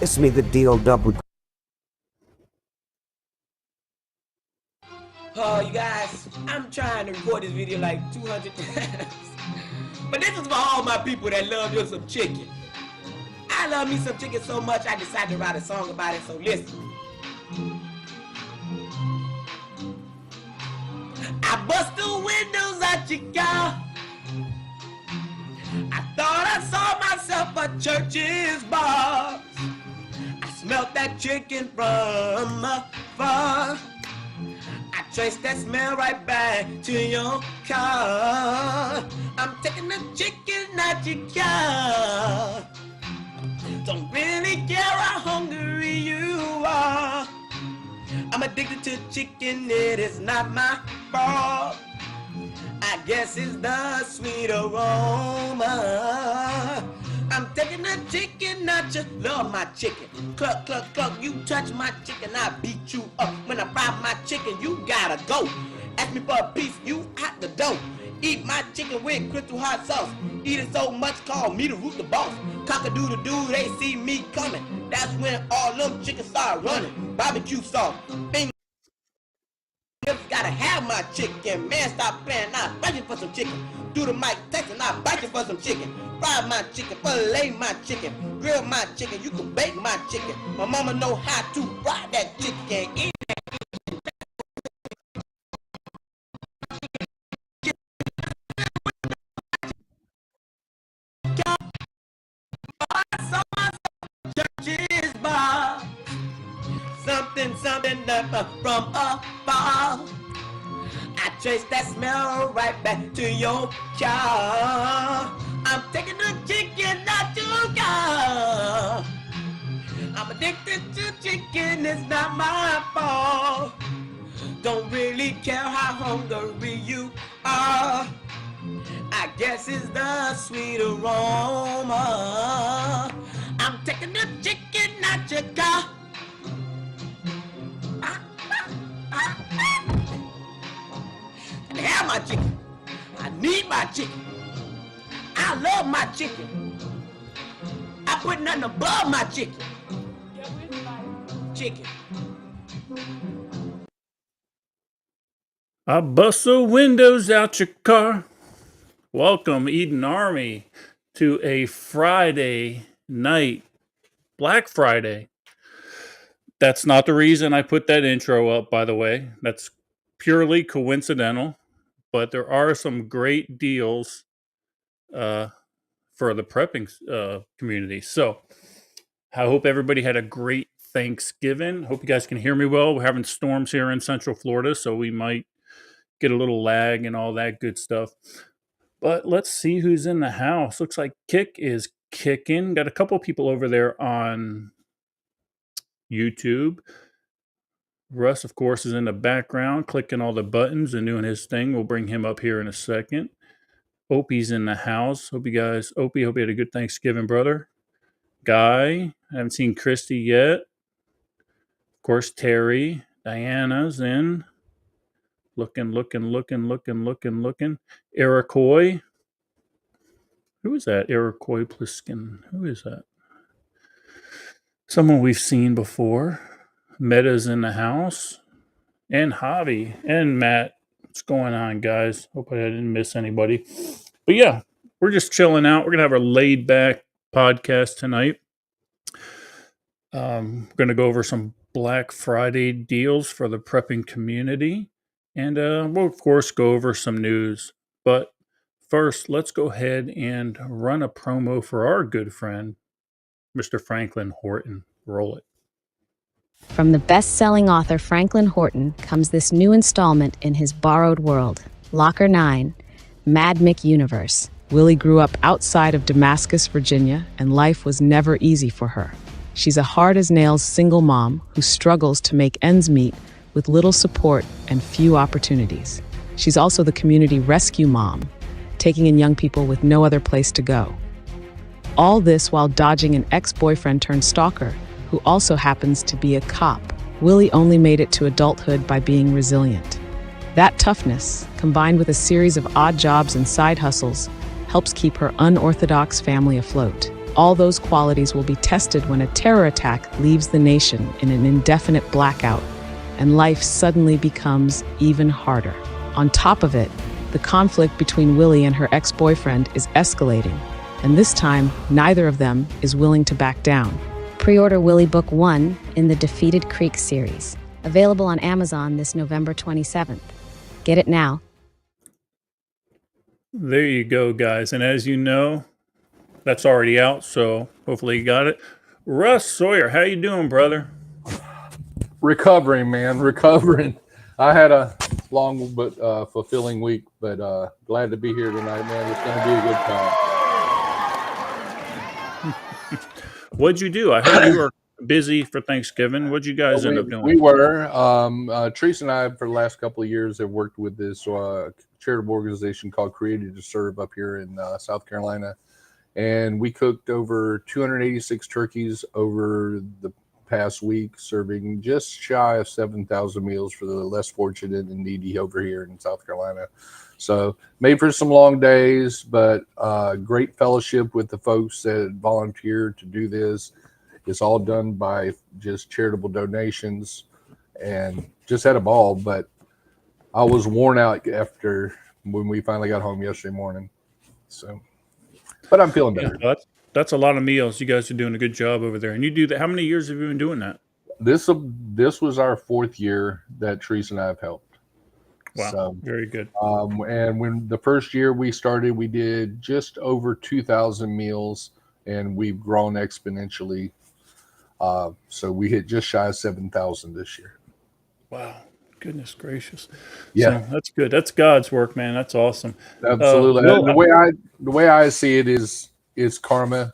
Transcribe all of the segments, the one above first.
It's me, the deal double. Oh, you guys, I'm trying to record this video like 200 times. But this is for all my people that love you some chicken. I love me some chicken so much, I decided to write a song about it, so listen. I bust the windows out your car. I thought I saw myself a church's box. I smelt that chicken from afar. I traced that smell right back to your car. I'm taking the chicken out your car. Don't really care how hungry you are. I'm addicted to chicken, it is not my fault. I guess it's the sweet aroma. I'm taking the chicken out your, love my chicken. Cluck, cluck, cluck, you touch my chicken, I beat you up. When I fry my chicken, you gotta go. Ask me for a piece, you out the door. Eat my chicken with crystal hot sauce. Eat it so much, call me the root the boss. Cock-a-doodle-doo, they see me coming. That's when all them chickens start running. Barbecue sauce, bing. Gotta have my chicken, man, stop playing, I bite you for some chicken. Do the mic text and I bite you for some chicken. Fry my chicken, fillet my chicken, grill my chicken, you can bake my chicken. My mama know how to fry that chicken. Eat church's bar. Something up from afar. I trace that smell right back to your car. I'm taking the chicken out your car. I'm addicted to chicken, it's not my fault. Don't really care how hungry you are. I guess it's the sweet aroma. I'm taking the chicken out your car. I have my chicken. I need my chicken. I love my chicken. I put nothing above my chicken. Chicken. I bust the windows out your car. Welcome, Eden Army, to a Friday night, Black Friday. That's not the reason I put that intro up, by the way. That's purely coincidental. But there are some great deals for the prepping community. So I hope everybody had a great Thanksgiving. Hope you guys can hear me well. We're having storms here in Central Florida, so we might get a little lag and all that good stuff. But let's see who's in the house. Looks like Kick is kicking. Got a couple people over there on YouTube. Russ, of course, is in the background, clicking all the buttons and doing his thing. We'll bring him up here in a second. Opie's in the house. Opie, hope you had a good Thanksgiving, brother. Guy, I haven't seen Christy yet. Of course, Terry. Diana's in. Looking. Ericoy. Who is that? Ericoy Pliskin. Who is that? Someone we've seen before. Meta's in the house. And Javi. And Matt. What's going on, guys? Hope I didn't miss anybody. But yeah, we're just chilling out. We're going to have a laid-back podcast tonight. We're going to go over some Black Friday deals for the prepping community. And we'll, of course, go over some news. But first, let's go ahead and run a promo for our good friend, Mr. Franklin Horton. Roll it. From the best-selling author Franklin Horton comes this new installment in his borrowed world, Locker 9, Mad Mick Universe. Willie grew up outside of Damascus, Virginia, and life was never easy for her. She's a hard-as-nails single mom who struggles to make ends meet with little support and few opportunities. She's also the community rescue mom, taking in young people with no other place to go. All this while dodging an ex-boyfriend turned stalker who also happens to be a cop. Willie only made it to adulthood by being resilient. That toughness, combined with a series of odd jobs and side hustles, helps keep her unorthodox family afloat. All those qualities will be tested when a terror attack leaves the nation in an indefinite blackout, and life suddenly becomes even harder. On top of it, the conflict between Willie and her ex-boyfriend is escalating, and this time, neither of them is willing to back down. Pre-order Willie Book 1 in the Defeated Creek series. Available on Amazon this November 27th. Get it now. There you go, guys. And as you know, that's already out, so hopefully you got it. Russ Sawyer, how you doing, brother? Recovering, man, recovering. I had a long but fulfilling week, but glad to be here tonight, man. It's going to be a good time. What'd you do? I heard you were busy for Thanksgiving. What'd you guys end up doing? We were. Teresa and I, for the last couple of years, have worked with this charitable organization called Created to Serve up here in South Carolina. And we cooked over 286 turkeys over the past week, serving just shy of 7,000 meals for the less fortunate and needy over here in South Carolina. So made for some long days, but great fellowship with the folks that volunteered to do this. It's all done by just charitable donations, and just had a ball. But I was worn out after when we finally got home yesterday morning. So, but I'm feeling better. Yeah, that's a lot of meals. You guys are doing a good job over there. And you do that. How many years have you been doing that? This was our 4th year that Teresa and I have helped. Wow, so, very good. And when the first year we started, we did just over 2,000 meals, and we've grown exponentially. So we hit just shy of 7,000 this year. Wow, goodness gracious! Yeah, so that's good. That's God's work, man. That's awesome. Absolutely. The way I see it is karma.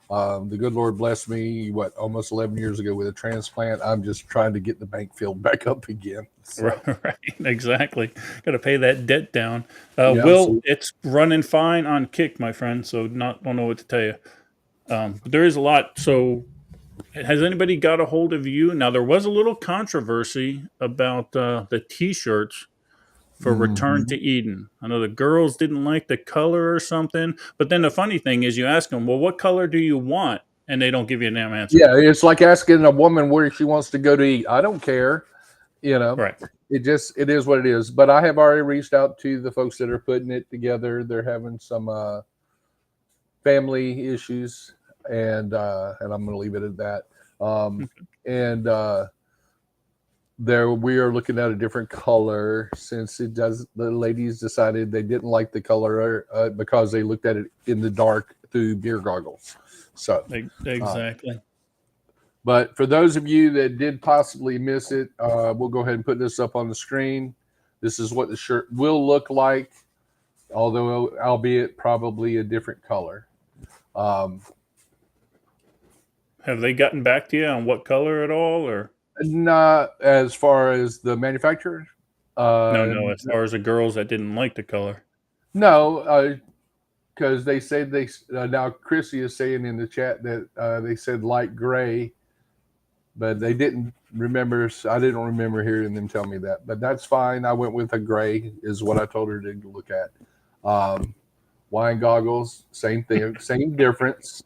The good Lord blessed me almost 11 years ago with a transplant. I'm just trying to get the bank filled back up again. So. Right, exactly. Got to pay that debt down. Yeah, Will, absolutely. it's running fine on Kick, my friend. So don't know what to tell you. But there is a lot. So has anybody got a hold of you? Now, there was a little controversy about the T-shirts for Return to Eden. I know the girls didn't like the color or something. But then the funny thing is you ask them, well, what color do you want? And they don't give you a damn answer. Yeah, it's like asking a woman where she wants to go to eat. I don't care. Right. It is what it is. But I have already reached out to the folks that are putting it together. They're having some family issues, and I'm going to leave it at that. And we are looking at a different color, since the ladies decided they didn't like the color because they looked at it in the dark through beer goggles. So exactly. But for those of you that did possibly miss it, we'll go ahead and put this up on the screen. This is what the shirt will look like, although albeit probably a different color. Have they gotten back to you on what color at all, or not as far as the manufacturer? No. As far as the girls that didn't like the color, no, because they said now Chrissy is saying in the chat that they said light gray, but they didn't remember. I didn't remember hearing them tell me that, but that's fine. I went with a gray is what I told her to look at. Wine goggles, same thing, same difference.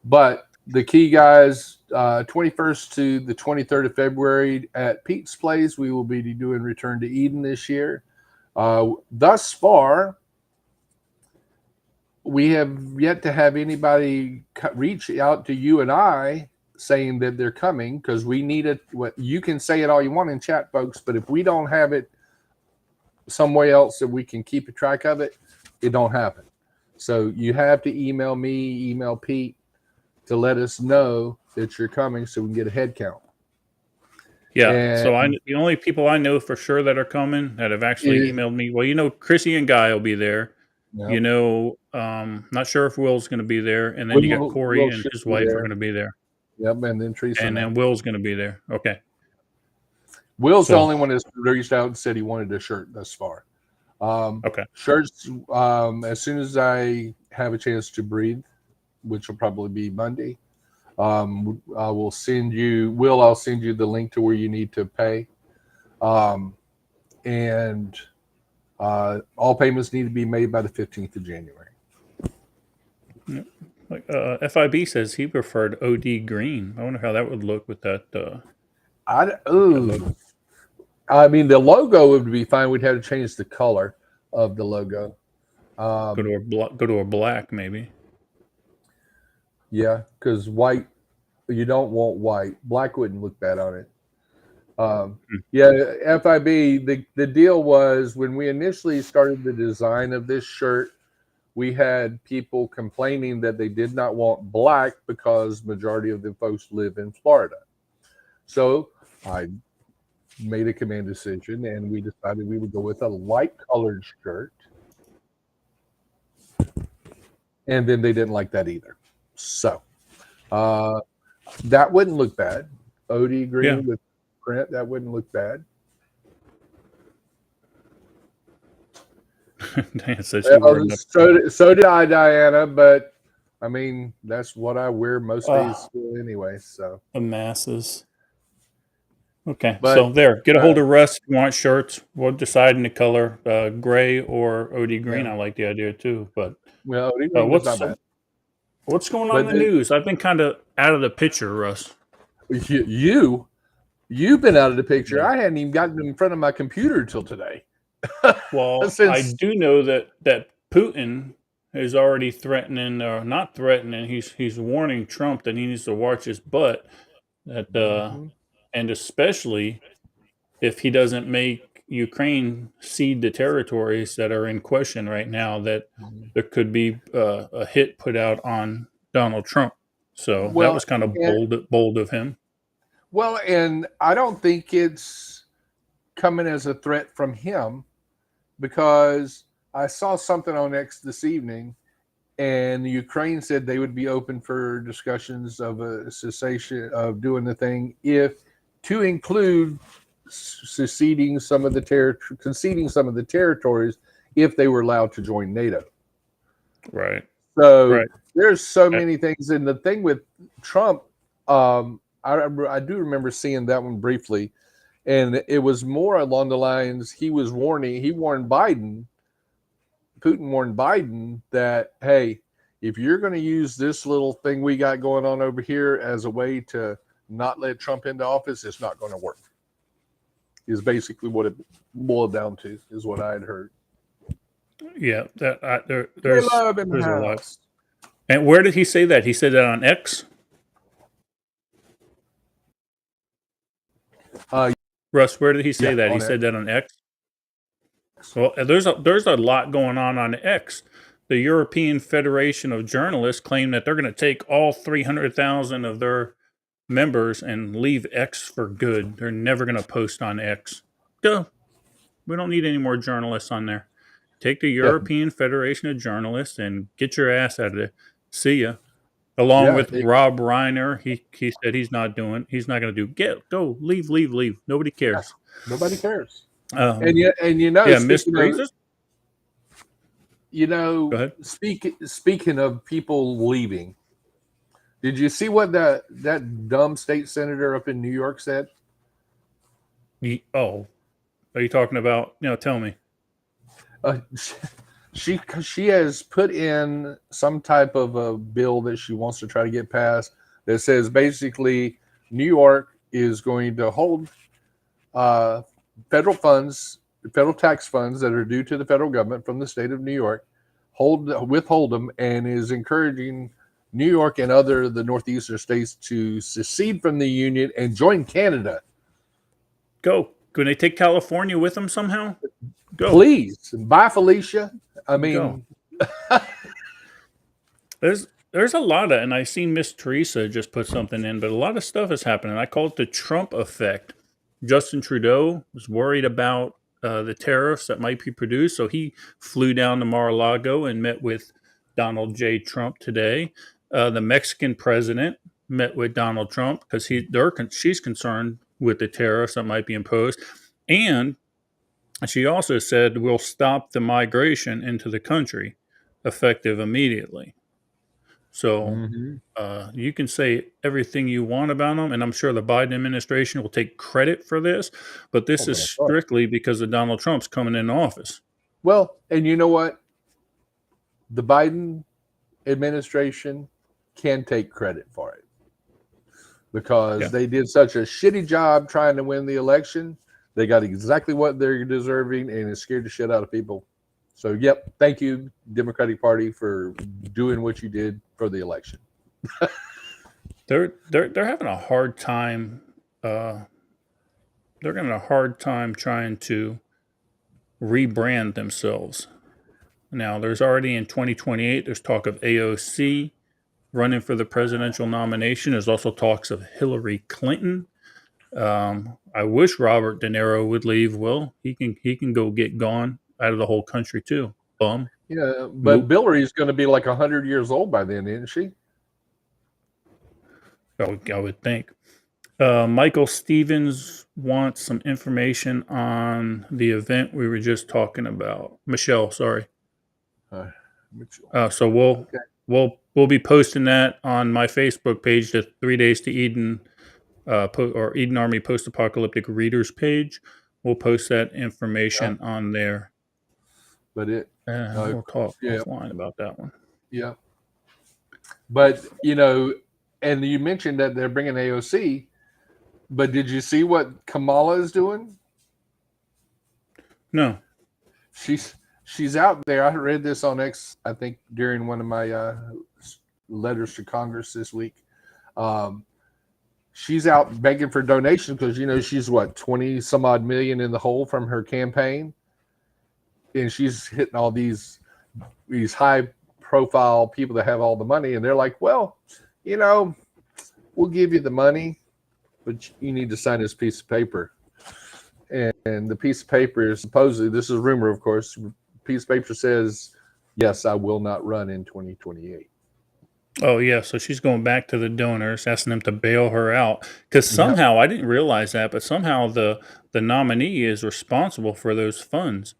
But the key, guys, 21st to the 23rd of February at Pete's Place, we will be doing Return to Eden this year. Thus far, we have yet to have anybody reach out to you and I saying that they're coming, because we need it. You can say it all you want in chat, folks, but if we don't have it somewhere else that we can keep a track of it, it don't happen. So you have to email me, email Pete to let us know that you're coming so we can get a head count. Yeah. And the only people I know for sure that are coming that have actually emailed me, well, Chrissy and Guy will be there. Yep. Not sure if Will's going to be there. And then you got Corey and his wife are going to be there. Yep. And then Teresa. And then Will's going to be there. Okay. Will's the only one that's reached out and said he wanted a shirt thus far. Okay. Shirts, as soon as I have a chance to breathe, which will probably be Monday, I will send you, I'll send you the link to where you need to pay. And all payments need to be made by the 15th of January. Yep. Like FIB says he preferred OD green. I wonder how that would look with that. Ooh. I mean, the logo would be fine. We'd have to change the color of the logo. Go to a black maybe. Yeah, because white, you don't want white. Black wouldn't look bad on it. Yeah, FIB, the deal was when we initially started the design of this shirt, we had people complaining that they did not want black because majority of the folks live in Florida. So I made a command decision and we decided we would go with a light colored shirt. And then they didn't like that either. So that wouldn't look bad. OD green with print, that wouldn't look bad. Diana says she wore so did I, Diana, but I mean that's what I wear most days anyway. So the masses. Okay, but, so there. Get a hold of Russ. If you want shirts? We'll decide in the color, gray or OD green. I like the idea too. But well, OD green is not bad. What's going on in the news? I've been kind of out of the picture, Russ. You've been out of the picture. Yeah. I hadn't even gotten in front of my computer until today. Well, I do know that Putin is already threatening, or not threatening. He's warning Trump that he needs to watch his butt. That and especially if he doesn't make Ukraine cede the territories that are in question right now, that there could be a hit put out on Donald Trump. So that was kind of bold of him. Well, and I don't think it's coming as a threat from him, because I saw something on X this evening, and Ukraine said they would be open for discussions of a cessation of doing the thing, if to include conceding some of the territories if they were allowed to join NATO. Right. So there's so many things, and the thing with Trump, I do remember seeing that one briefly, and it was more along the lines he warned Biden. Putin warned Biden that, hey, if you're going to use this little thing we got going on over here as a way to not let Trump into office, it's not going to work. Is basically what it boiled down to, is what I had heard. Yeah, there's a lot. And where did he say that? He said that on X? Russ, where did he say that? He said that on X? Well, there's a lot going on X. The European Federation of Journalists claim that they're going to take all 300,000 of their members and leave X for good. They're never going to post on X. Duh. We don't need any more journalists on there. Take the European Federation of Journalists and get your ass out of there. See ya. Along with Rob Reiner, he said he's not going to go, leave. Nobody cares. Nobody cares. And Miss Teresa. Speaking of people leaving, did you see what that dumb state senator up in New York said? Oh, are you talking about? Tell me. She has put in some type of a bill that she wants to try to get passed that says basically New York is going to hold federal tax funds that are due to the federal government from the state of New York, withhold them, and is encouraging New York and the northeastern states to secede from the union and join Canada. Go. Can they take California with them somehow? Go. Please. Bye, Felicia. I mean, there's a lot of, and I seen Miss Teresa just put something in, but a lot of stuff is happening. I call it the Trump effect. Justin Trudeau was worried about the tariffs that might be produced, so he flew down to Mar-a-Lago and met with Donald J. Trump today. The Mexican president met with Donald Trump because she's concerned with the tariffs that might be imposed, and she also said we'll stop the migration into the country effective immediately. So you can say everything you want about them, and I'm sure the Biden administration will take credit for this, but this is strictly because of Donald Trump's coming into office. Well, and you know what? The Biden administration can take credit for it because they did such a shitty job trying to win the election. They got exactly what they're deserving, and it scared the shit out of people. So, yep, thank you, Democratic Party, for doing what you did for the election. They're having a hard time. They're having a hard time trying to rebrand themselves. Now, there's already in 2028. There's talk of AOC running for the presidential nomination. There's also talks of Hillary Clinton. I wish Robert De Niro would leave. Well, he can go get gone out of the whole country too. Bum. Yeah, but Hillary's going to be like 100 years old by then, isn't she? I would think. Michael Stevens wants some information on the event we were just talking about. Michelle, sorry. So we'll be posting that on my Facebook page, the 3 Days to Eden or Eden Army Post-Apocalyptic Readers page. We'll post that information on there. But we'll talk offline about that one. Yeah. But, and you mentioned that they're bringing AOC, but did you see what Kamala is doing? No. She's out there. I read this on X, I think, during one of my letters to Congress this week. She's out begging for donations because, she's 20 some odd million in the hole from her campaign. And she's hitting all these high profile people that have all the money. And they're like, well, we'll give you the money, but you need to sign this piece of paper. And the piece of paper is supposedly, this is a rumor, of course, piece of paper says, yes, I will not run in 2028. Oh, yeah. So she's going back to the donors, asking them to bail her out. Because somehow, I didn't realize that, but somehow the nominee is responsible for those funds.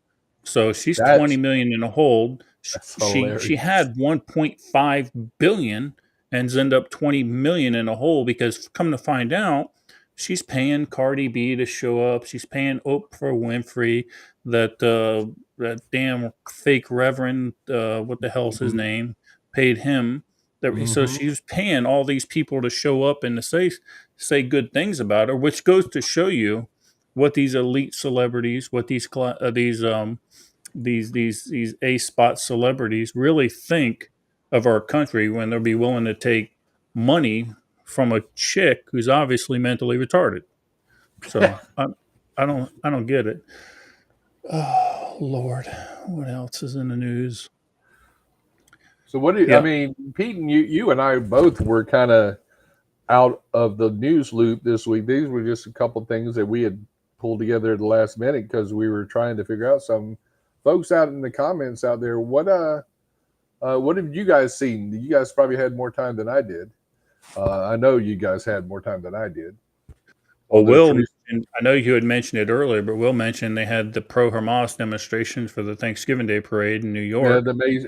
So she's 20 million in a hole. She had 1.5 billion and ended up 20 million in a hole because come to find out, she's paying Cardi B to show up. She's paying Oprah Winfrey, that damn fake reverend, what the hell's his name, paid him. So she's paying all these people to show up and to say good things about her, which goes to show you what these elite celebrities, what these A-spot celebrities really think of our country when they'll be willing to take money from a chick who's obviously mentally retarded. So I don't get it. Oh Lord, what else is in the news? So what do you, I mean, Pete and you and I both were kind of out of the news loop this week. These were just a couple things that we had pulled together at the last minute because we were trying to figure out some folks out in the comments out there. What have you guys seen? You guys probably had more time than I did. I know you guys had more time than I did. Well, Will, I know you had mentioned it earlier, but Will mentioned they had the pro-Hamas demonstrations for the Thanksgiving Day parade in New York. Yeah,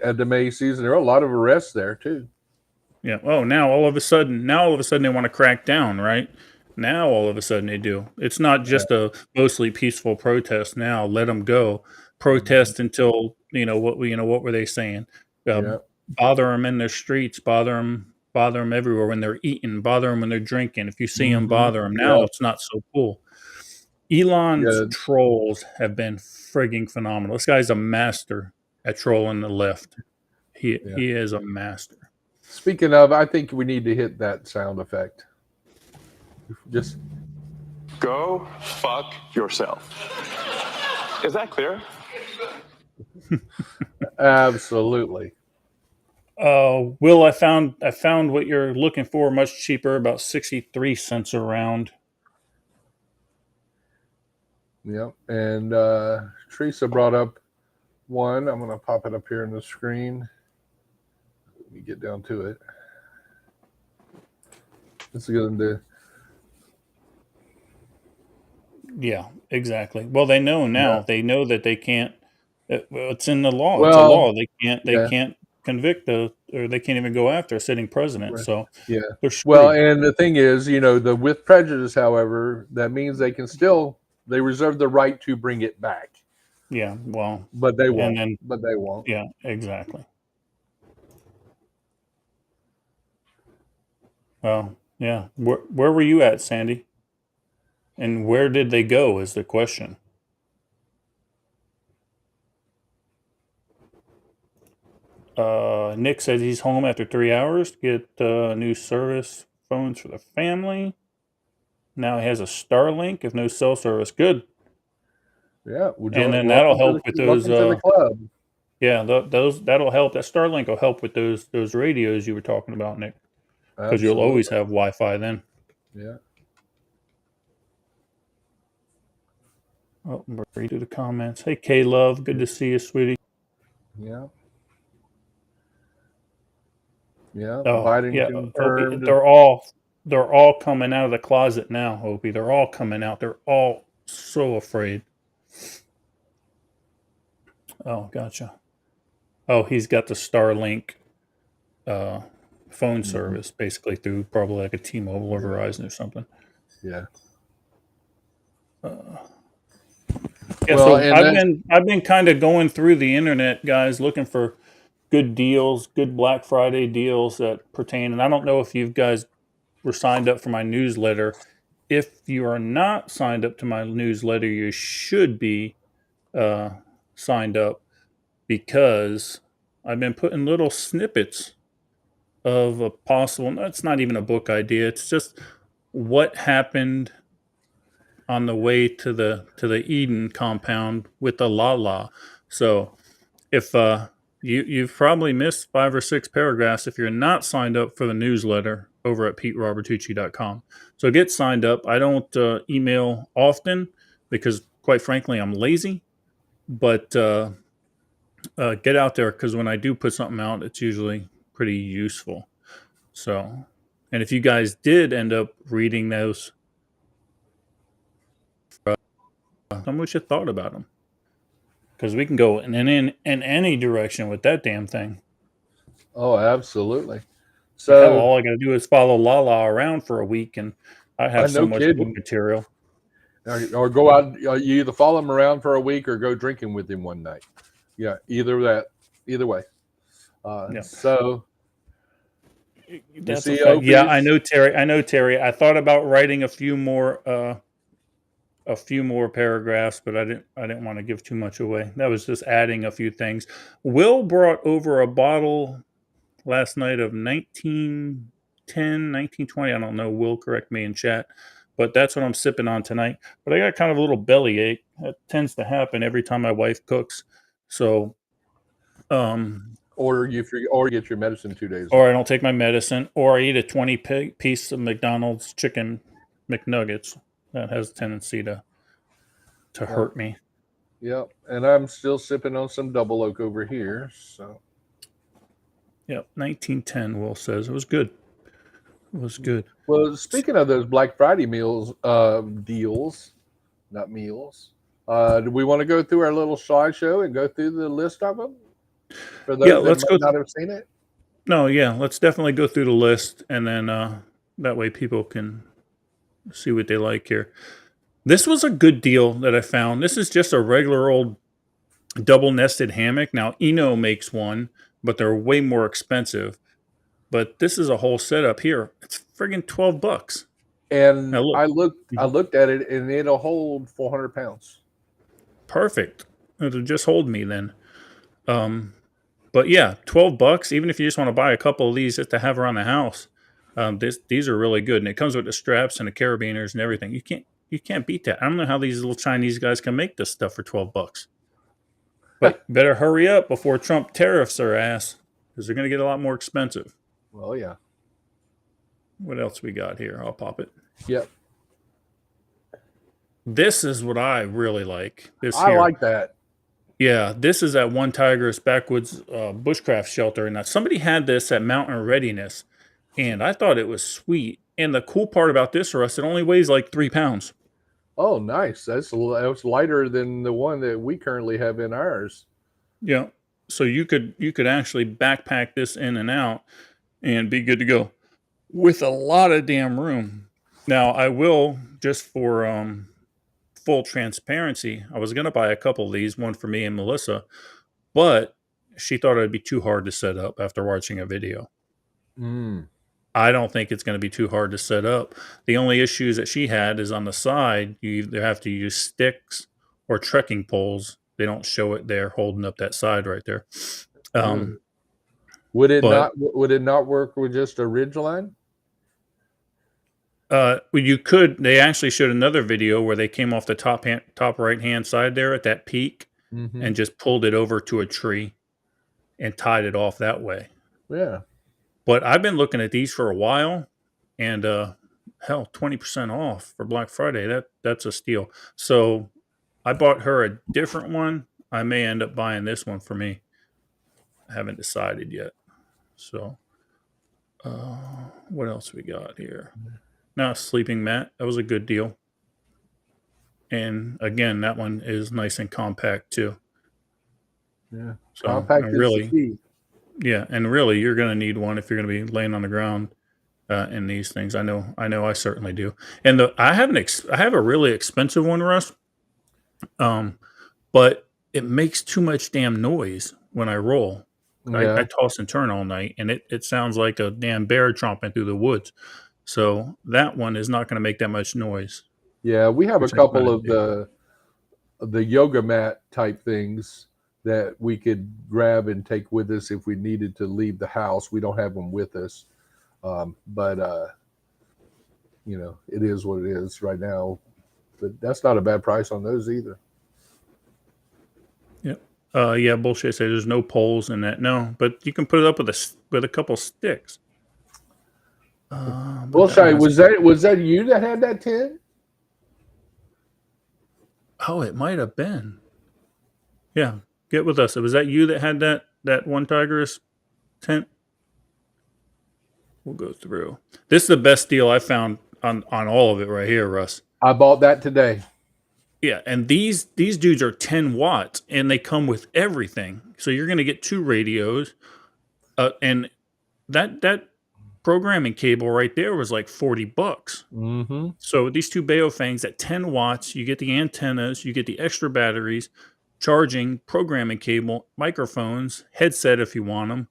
at the May season, there were a lot of arrests there too. Yeah. Oh, now all of a sudden they want to crack down, right? Now all of a sudden they do. It's not just a mostly peaceful protest. Now let them go. Protest until what were they saying? Bother them in their streets. Bother them everywhere when they're eating. Bother them when they're drinking. If you see them, bother them. Now it's not so cool. Elon's trolls have been frigging phenomenal. This guy's a master at trolling the left. He is a master. Speaking of, I think we need to hit that sound effect. Just go fuck yourself. Is that clear? Absolutely. Will, I found what you're looking for much cheaper, about 63 cents a round. Yep. And Teresa brought up one. I'm going to pop it up here on the screen. Let me get down to it. This is going to. Yeah, exactly. Well, they know now. Yeah. They know that they can't. It's in the law. Well, it's a law. They can't convict or they can't even go after a sitting president. Right. So yeah. Well, and the thing is, the with prejudice, however, that means they can still they reserve the right to bring it back. Yeah. Well, but they won't. But they won't. Yeah. Exactly. Well, yeah. Where were you at, Sandy? And where did they go is the question. Nick says he's home after 3 hours to get new service phones for the family. Now he has a Starlink with no cell service. Good. Yeah, And then that'll help with those. welcome to the club. Yeah, those that'll help. That Starlink will help with those radios you were talking about, Nick, because you'll always Absolutely. have Wi-Fi then. Yeah. Oh, read through the comments. Hey, K Love, good to see you, sweetie. Yeah. Yeah. Oh, Biden yeah, Opie, confirmed. they're all coming out of the closet now, Opie. They're all coming out. They're all so afraid. Oh, gotcha. Oh, he's got the Starlink phone service, basically through probably like a T-Mobile or Verizon or something. Yeah. Yeah, Well, so and I've been kind of going through the internet, guys, looking for good deals, good Black Friday deals that pertain. And I don't know if you guys were signed up for my newsletter. If you are not signed up to my newsletter, you should be signed up, because I've been putting little snippets of a possible. That's not even a book idea. It's just what happened on the way to the Eden compound with the Lala. So if you've probably missed 5 or 6 paragraphs if you're not signed up for the newsletter over at PeteRobertucci.com. So get signed up. I don't email often because, quite frankly, I'm lazy. But get out there, because when I do put something out, it's usually pretty useful. So, and if you guys did end up reading those, tell me what you thought about them, because we can go in any direction with that damn thing. oh, absolutely. Hell, So, all I got to do is follow Lala around for a week, and I have so no much book kidding. material. Or go out. You either follow him around for a week or go drinking with him one night. Yeah, either way. Yeah, So you that's a see, fact. Yeah, I Opie's. know, Terry. I know, Terry. I thought about writing a few more paragraphs, but I didn't want to give too much away. That was just adding a few things. Will brought over a bottle last night of 1910, 1920. I don't know. Will correct me in chat, but that's what I'm sipping on tonight. But I got kind of a little belly ache. That tends to happen every time my wife cooks. So, Or get your medicine 2 days or later. I don't take my medicine, or I eat a 20 piece of McDonald's chicken McNuggets. That has a tendency to hurt me. Yep, and I'm still sipping on some double oak over here. So, Yep, 1910. Will says it was good. It was good. well, speaking of those Black Friday deals, not meals. Do we want to go through our little slideshow and go through the list of them for Yeah, those that let's might go. not have seen it? No, yeah, let's definitely go through the list, and then that way people can see what they like here. This was a good deal that I found. This is just a regular old double nested hammock. Now, Eno makes one, but they're way more expensive. But this is a whole setup here. It's friggin' $12. And Now look, I looked at it, and it'll hold 400 pounds. perfect. It'll just hold me then. But yeah, $12. Even if you just want to buy a couple of these just to have around the house, these are really good, and it comes with the straps and the carabiners and everything. You can't beat that. I don't know how these little Chinese guys can make this stuff for $12. But better hurry up before Trump tariffs their ass, because they're going to get a lot more expensive. Well, yeah. What else we got here? I'll pop it. Yep. This is what I really like. I like that. Yeah, this is at One Tiger's Backwoods Bushcraft Shelter, and somebody had this at Mountain Readiness, and I thought it was sweet. And the cool part about this, Russ, it only weighs like 3 pounds. Oh, nice. That's lighter than the one that we currently have in ours. Yeah, so you could actually backpack this in and out and be good to go with a lot of damn room. Now, I will, just for full transparency, I was going to buy a couple of these, one for me and Melissa, but she thought it'd be too hard to set up after watching a video. I don't think it's going to be too hard to set up. The only issues that she had is on the side. You either have to use sticks or trekking poles. They don't show it there, holding up that side right there. Would it but- not work with just a ridge line? You could. They actually showed another video where they came off the top right hand side there at that peak and just pulled it over to a tree and tied it off that way. Yeah. But I've been looking at these for a while, and hell, 20% off for Black Friday. That's a steal. So I bought her a different one. I may end up buying this one for me. I haven't decided yet. So what else we got here? Now, sleeping mat. That was a good deal. And again, that one is nice and compact too. Yeah. So, Compact is really, the key. yeah, and really, you're going to need one if you're going to be laying on the ground in these things. I know, I certainly do. And I have a really expensive one, Russ. But it makes too much damn noise when I roll. Yeah. I toss and turn all night, and it sounds like a damn bear tromping through the woods. So that one is not going to make that much noise. Yeah, we have a Which I couple kinda of the yoga mat type things that we could grab and take with us if we needed to leave the house. We don't have them with us, but you know, it is what it is right now. But that's not a bad price on those either. Yep. Yeah, bullshit. Say there's no poles in that. No, but you can put it up with a couple sticks. But Well, that Shay, one has- was that you that had that tent? Oh, it might have been. Yeah, get with us. Was that you that had that one Tiger's tent? We'll go through. This is the best deal I found on all of it right here, Russ. I bought that today. Yeah, and these dudes are 10 watts, and they come with everything. So you're going to get 2 radios, and that programming cable right there was like $40. Mm-hmm. So these 2 Baofangs at 10 watts, you get the antennas, you get the extra batteries, charging, programming cable, microphones, headset if you want them.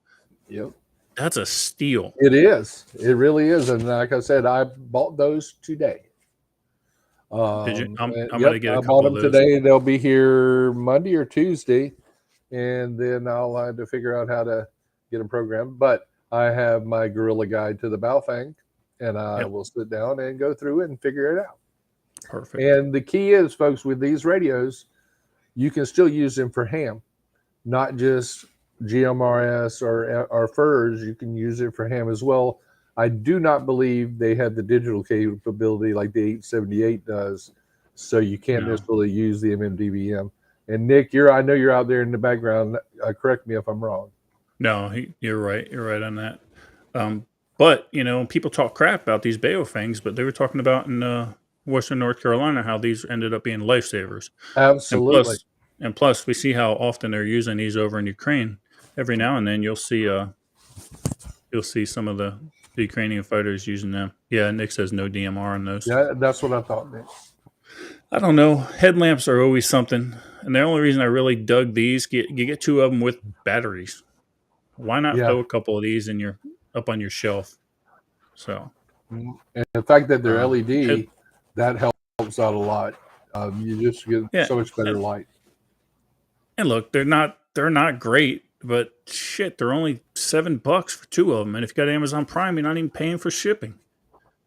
Yep. That's a steal. It is. It really is. And like I said, I bought those today. Did you? I'm and, going to get a I couple bought of them those. today. They'll be here Monday or Tuesday, and then I'll have to figure out how to get them programmed. But I have my Gorilla Guide to the Baofeng, and I will sit down and go through it and figure it out. Perfect. And the key is, folks, with these radios, you can still use them for ham, not just GMRS or FERS. You can use it for ham as well. I do not believe they have the digital capability like the 878 does, so you can't necessarily use the MMDVM. And Nick, I know you're out there in the background. Correct me if I'm wrong. No, you're right. You're right on that. But you know, people talk crap about these Baofangs, but they were talking about in Western North Carolina how these ended up being lifesavers. Absolutely. And plus, we see how often they're using these over in Ukraine. Every now and then, you'll see some of the Ukrainian fighters using them. Yeah, Nick says no DMR on those. Yeah, that's what I thought, Nick. I don't know. Headlamps are always something. And the only reason I really dug these, you get 2 of them with batteries. Why not throw a couple of these up on your shelf? So, and the fact that they're LED, that helps out a lot. You just get so much better light. And look, they're not great, but shit, they're only $7 for 2 of them. And if you got Amazon Prime, you're not even paying for shipping.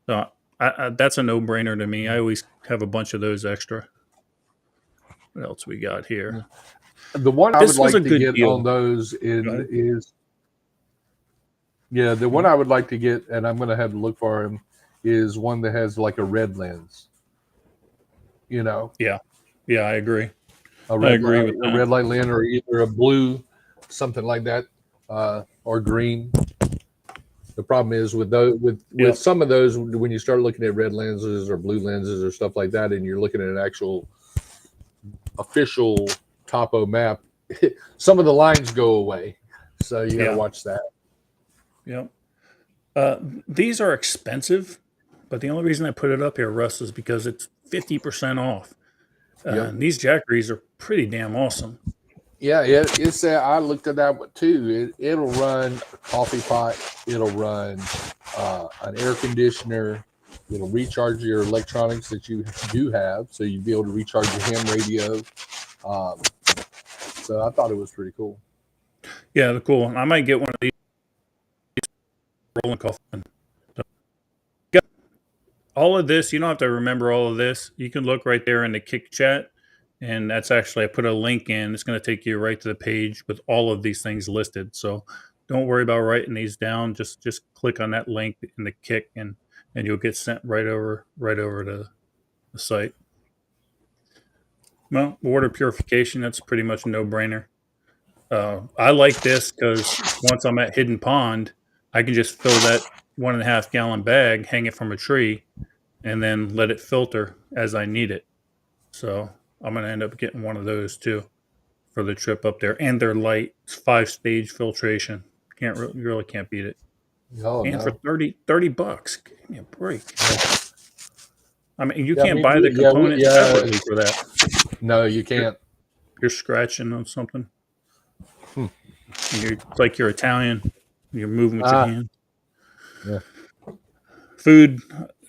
So that's a no-brainer to me. I always have a bunch of those extra. What else we got here? The one I would like to get on those is the one I would like to get, and I'm going to have to look for him, is one that has like a red lens. You know? Yeah, I agree. A red light lens, or either a blue, something like that, or green. The problem is with some of those, when you start looking at red lenses or blue lenses or stuff like that, and you're looking at an actual official topo map, some of the lines go away. So you got to watch that. Yeah. These are expensive, but the only reason I put it up here, Russ, is because it's 50% off. And these Jackeries are pretty damn awesome. Yeah, I looked at that one too. It'll run a coffee pot. It'll run an air conditioner. It'll recharge your electronics that you do have, so you'd be able to recharge your ham radio. So I thought it was pretty cool. Yeah, they're cool. I might get one of these rolling coffin. So, got all of this. You don't have to remember all of this. You can look right there in the Kick chat, and that's actually I put a link in. It's going to take you right to the page with all of these things listed. So don't worry about writing these down. Just click on that link in the Kick, and you'll get sent right over to the site. Well, water purification, that's pretty much a no-brainer. I like this because once I'm at Hidden Pond, I can just fill that 1.5 gallon bag, hang it from a tree, and then let it filter as I need it. So I'm going to end up getting one of those too for the trip up there. And they're light. It's 5-stage filtration. You really can't beat it. Oh, And no. for $30, give me a break. I mean, you Yeah, can't buy the components separately for that. No, you can't. You're scratching on something. It's like you're Italian. You're moving with your hand. Yeah. Food.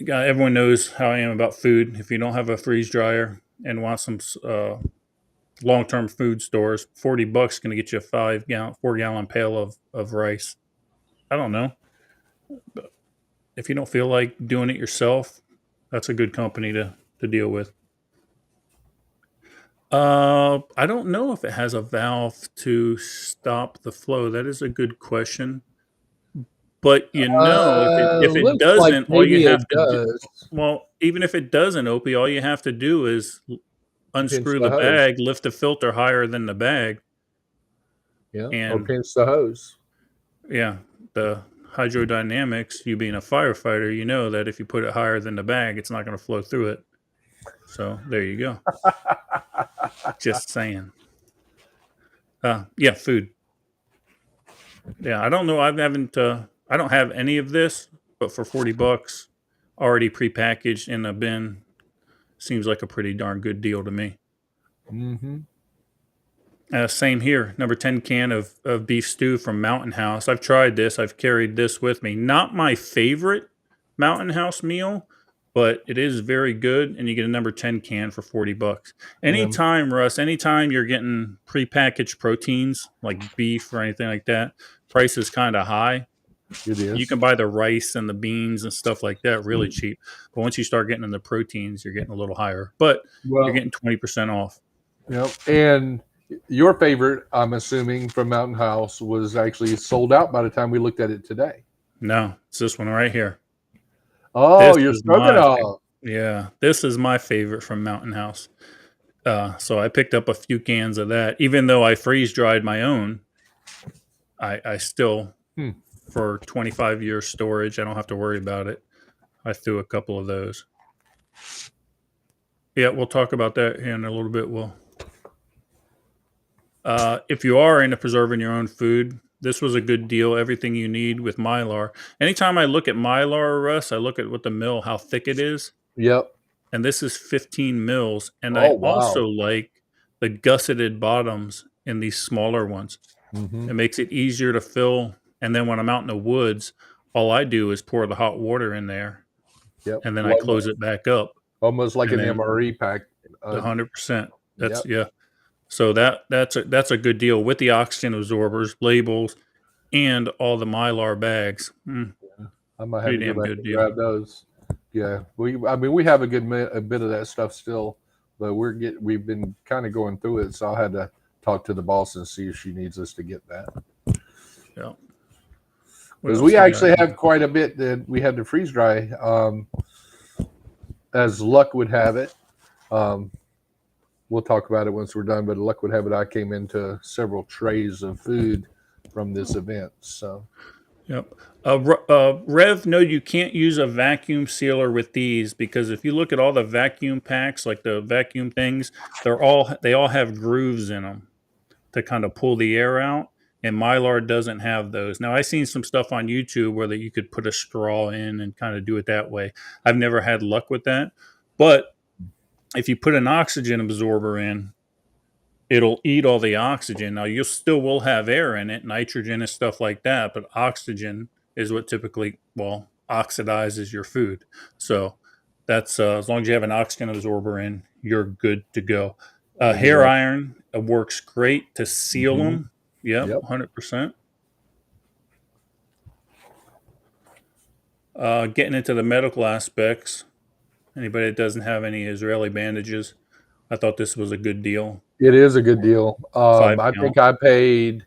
Everyone knows how I am about food. If you don't have a freeze dryer and want some long-term food stores, $40 going to get you a 4-gallon pail of rice. I don't know. But if you don't feel like doing it yourself, that's a good company to deal with. I don't know if it has a valve to stop the flow. That is a good question. But if it Looks doesn't, like all you maybe have it to do, does. well, even if it doesn't, Opie, all you have to do is unscrew the the hose. bag, lift the filter higher than the bag. Yeah, or And pinch the hose. yeah, the hydrodynamics, you being a firefighter, you know that if you put it higher than the bag, it's not going to flow through it. So there you go. Just saying. Yeah, food. Yeah, I don't know. I don't have any of this, but for $40, already prepackaged in a bin, seems like a pretty darn good deal to me. Mm-hmm. Same here. Number 10 can of beef stew from Mountain House. I've tried this. I've carried this with me. Not my favorite Mountain House meal, but it is very good. And you get a number 10 can for $40. Anytime, Russ, anytime you're getting prepackaged proteins like beef or anything like that, price is kind of high. It is. You can buy the rice and the beans and stuff like that really cheap. But once you start getting in the proteins, you're getting a little higher. But you're getting 20% off. Yep. And your favorite, I'm assuming, from Mountain House was actually sold out by the time we looked at it today. No, it's this one right here. Oh, you're stroganoff. Yeah, this is my favorite from Mountain House. So I picked up a few cans of that. Even though I freeze dried my own, I still, for 25 years storage, I don't have to worry about it. I threw a couple of those. Yeah, we'll talk about that in a little bit. If you are into preserving your own food, this was a good deal. Everything you need with Mylar. Anytime I look at Mylar, Russ, I look at what the mill, how thick it is. Yep. And this is 15 mils. And Oh, I wow. also like the gusseted bottoms in these smaller ones. Mm-hmm. It makes it easier to fill. And then when I'm out in the woods, all I do is pour the hot water in there. Yep. And then I close it back up. Almost like an then MRE pack. 100%. That's Yep. yeah. So that's a good deal with the oxygen absorbers, labels, and all the Mylar bags. I might have to Pretty go damn back good and deal. grab those. Yeah, we have a bit of that stuff still, but we've been kind of going through it, so I had to talk to the boss and see if she needs us to get that. Yeah, because we actually have quite a bit that we had to freeze dry. As luck would have it, we'll talk about it once we're done. But luck would have it, I came into several trays of food from this event. So, yep. Rev, no, you can't use a vacuum sealer with these because if you look at all the vacuum packs, like the vacuum things, they all have grooves in them to kind of pull the air out. And Mylar doesn't have those. Now, I've seen some stuff on YouTube where you could put a straw in and kind of do it that way. I've never had luck with that. But if you put an oxygen absorber in, it'll eat all the oxygen. Now, you still will have air in it, nitrogen and stuff like that. But oxygen is what typically, well, oxidizes your food. So that's as long as you have an oxygen absorber in, you're good to go. Hair Exactly. iron works great to seal Hmm. them. Yep, Yep. 100%. Getting into the medical aspects, anybody that doesn't have any Israeli bandages, I thought this was a good deal. It is a good deal. 5 count.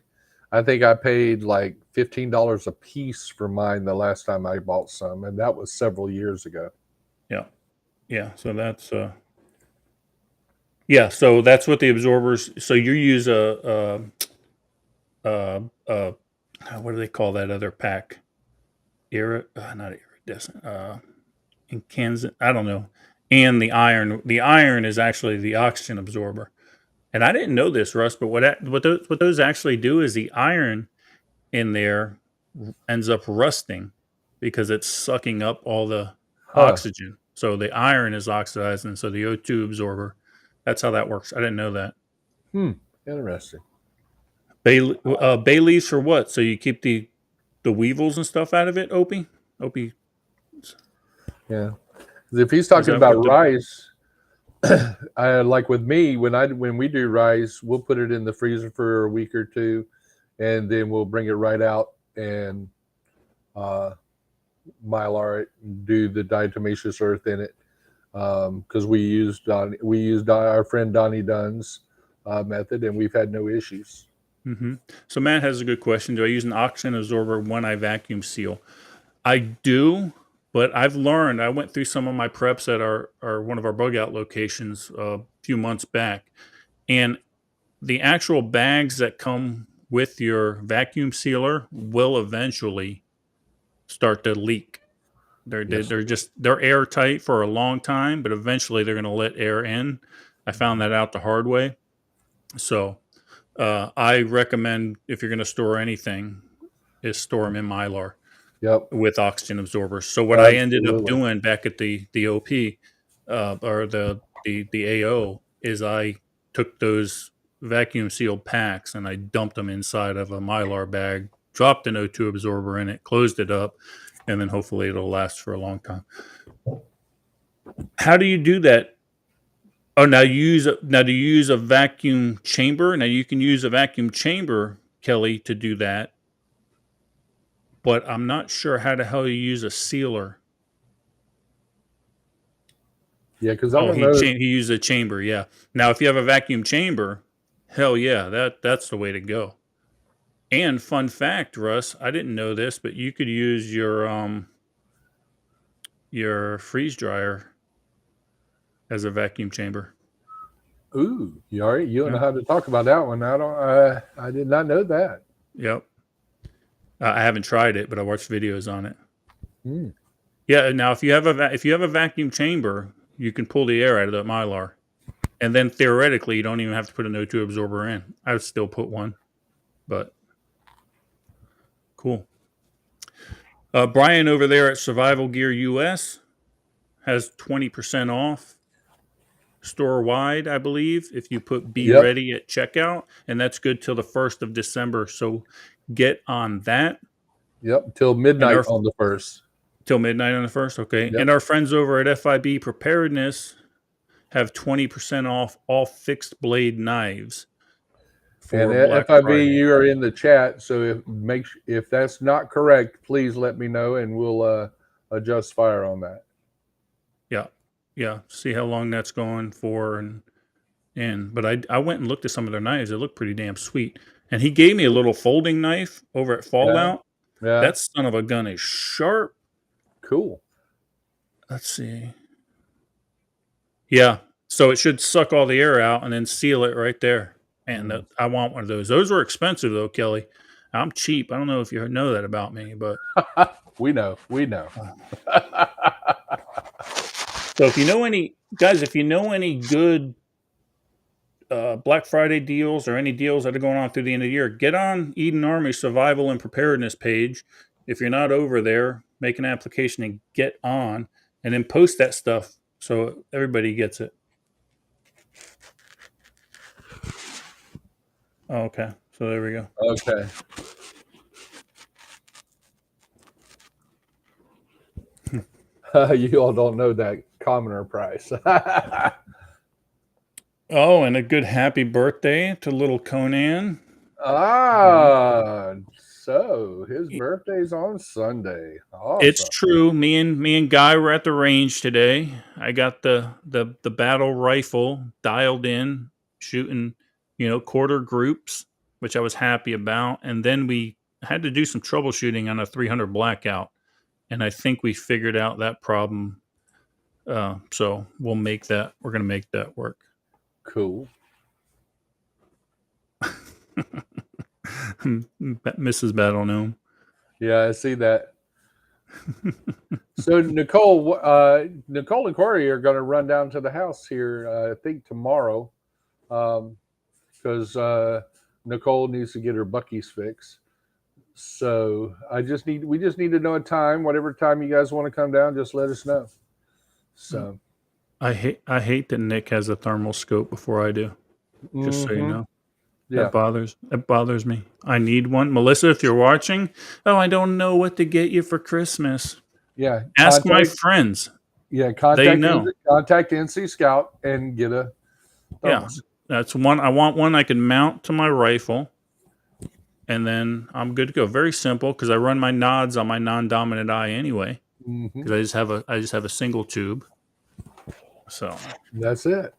I think I paid like $15 a piece for mine the last time I bought some, and that was several years ago. Yeah. Yeah. So that's yeah. So that's what the absorbers. So you use a what do they call that other pack? Not iridescent. Incandescent. I don't know. And the iron. The iron is actually the oxygen absorber. And I didn't know this, Russ. But what those actually do is the iron in there ends up rusting because it's sucking up all the Huh. oxygen. So the iron is oxidizing. So the O2 absorber. That's how that works. I didn't know that. Interesting. Bay leaves for what? So you keep the weevils and stuff out of it, Opie? Opie, Yeah. 'Cause if he's is talking that about what the rice, like with me, when we do rice, we'll put it in the freezer for a week or two, and then we'll bring it right out and uh, mylar it and do the diatomaceous earth in it, because we used our friend Donnie Dunn's method, and we've had no issues. hmm So Matt has a good question. Do I use an oxygen absorber when I vacuum seal? I do, but I've learned. I went through some of my preps at our one of our bug out locations a few months back, and the actual bags that come with your vacuum sealer will eventually start to leak. Yes. They're airtight for a long time, but eventually they're going to let air in. I found that out the hard way. So I recommend if you're going to store anything, is store them in Mylar Yep. with oxygen absorbers. So what I ended up Absolutely. doing back at the OP or the AO is I took those vacuum sealed packs and I dumped them inside of a Mylar bag, dropped an O2 absorber in it, closed it up, and then hopefully it'll last for a long time. How do you do that? Oh, now do you use a vacuum chamber? Now you can use a vacuum chamber, Kelly, to do that, but I'm not sure how the hell you use a sealer. Yeah, because I Oh, don't know. he used a chamber, yeah. Now if you have a vacuum chamber, hell yeah, that's the way to go. And fun fact, Russ, I didn't know this, but you could use your freeze dryer as a vacuum chamber. Ooh, you all right? You don't know Yeah. how to talk about that one. I don't. I did not know that. Yep. I haven't tried it, but I watched videos on it. Hmm. Yeah. Now, if you have a vacuum chamber, you can pull the air out of the Mylar, and then theoretically, you don't even have to put an O2 absorber in. I would still put one, but cool. Brian over there at Survival Gear US has 20% off store wide, I believe, if you put Be Yep. Ready at checkout, and that's good till the 1st of December. So get on that. Yep. Till And midnight our on the first. till midnight on the 1st, okay. Yep. And our friends over at FIB Preparedness have 20% off all fixed blade knives And for Black FIB, Friday. you are in the chat, so if that's not correct, please let me know, and we'll adjust fire on that. Yeah. Yeah. See how long that's going for but I went and looked at some of their knives. They look pretty damn sweet. And he gave me a little folding knife over at Yeah. Fallout. Yeah. That son of a gun is sharp. Cool. Let's see. Yeah. So it should suck all the air out and then seal it right there. And I want one of those. Those were expensive though, Kelly. I'm cheap. I don't know if you know that about me, but We know. We know. so if you know any guys, if you know any good Black Friday deals or any deals that are going on through the end of the year, get on Eden Army Survival and Preparedness page. If you're not over there, make an application and get on, and then post that stuff so everybody gets it. Oh, okay, so there we go. Okay. You all don't know that commoner price. Oh, and a good happy birthday to little Conan. Ah, so his birthday's on Sunday. It's Awesome. true. Me and Guy were at the range today. I got the battle rifle dialed in, shooting, quarter groups, which I was happy about. And then we had to do some troubleshooting on a 300 blackout, and I think we figured out that problem. So we'll make that. We're gonna make that work. Cool. Mrs. Battle Gnome. Yeah, I see that. So Nicole and Corey are going to run down to the house here. I think tomorrow, because Nicole needs to get her Bucky's fix. So we just need to know a time. Whatever time you guys want to come down, just let us know. So I hate that Nick has a thermal scope before I do. Just so you know. Yeah. That bothers me. I need one. Melissa, if you're watching, I don't know what to get you for Christmas. Yeah. Ask my friends. Yeah, They know. Contact NC Scout and get a thermos. Yeah. That's one. I want one I can mount to my rifle, and then I'm good to go. Very simple, because I run my nods on my non-dominant eye anyway. Because I just have a single tube. So that's it.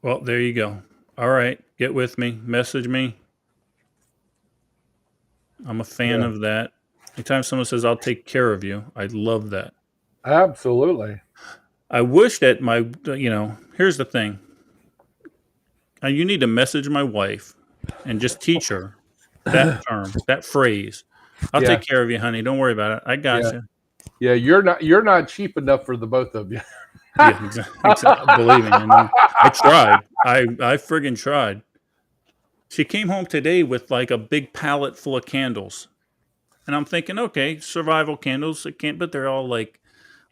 Well, there you go. All right, get with me. Message me. I'm a fan of that. Anytime someone says, I'll take care of you, I love that. Absolutely. I wish that here's the thing. You need to message my wife and just teach her that term, that phrase. I'll take care of you, honey. Don't worry about it. I got you. Yeah, you're not cheap enough for the both of you. Yeah, exactly. Believe me, I tried. I friggin' tried. She came home today with like a big pallet full of candles. And I'm thinking, okay, survival candles, but they're all like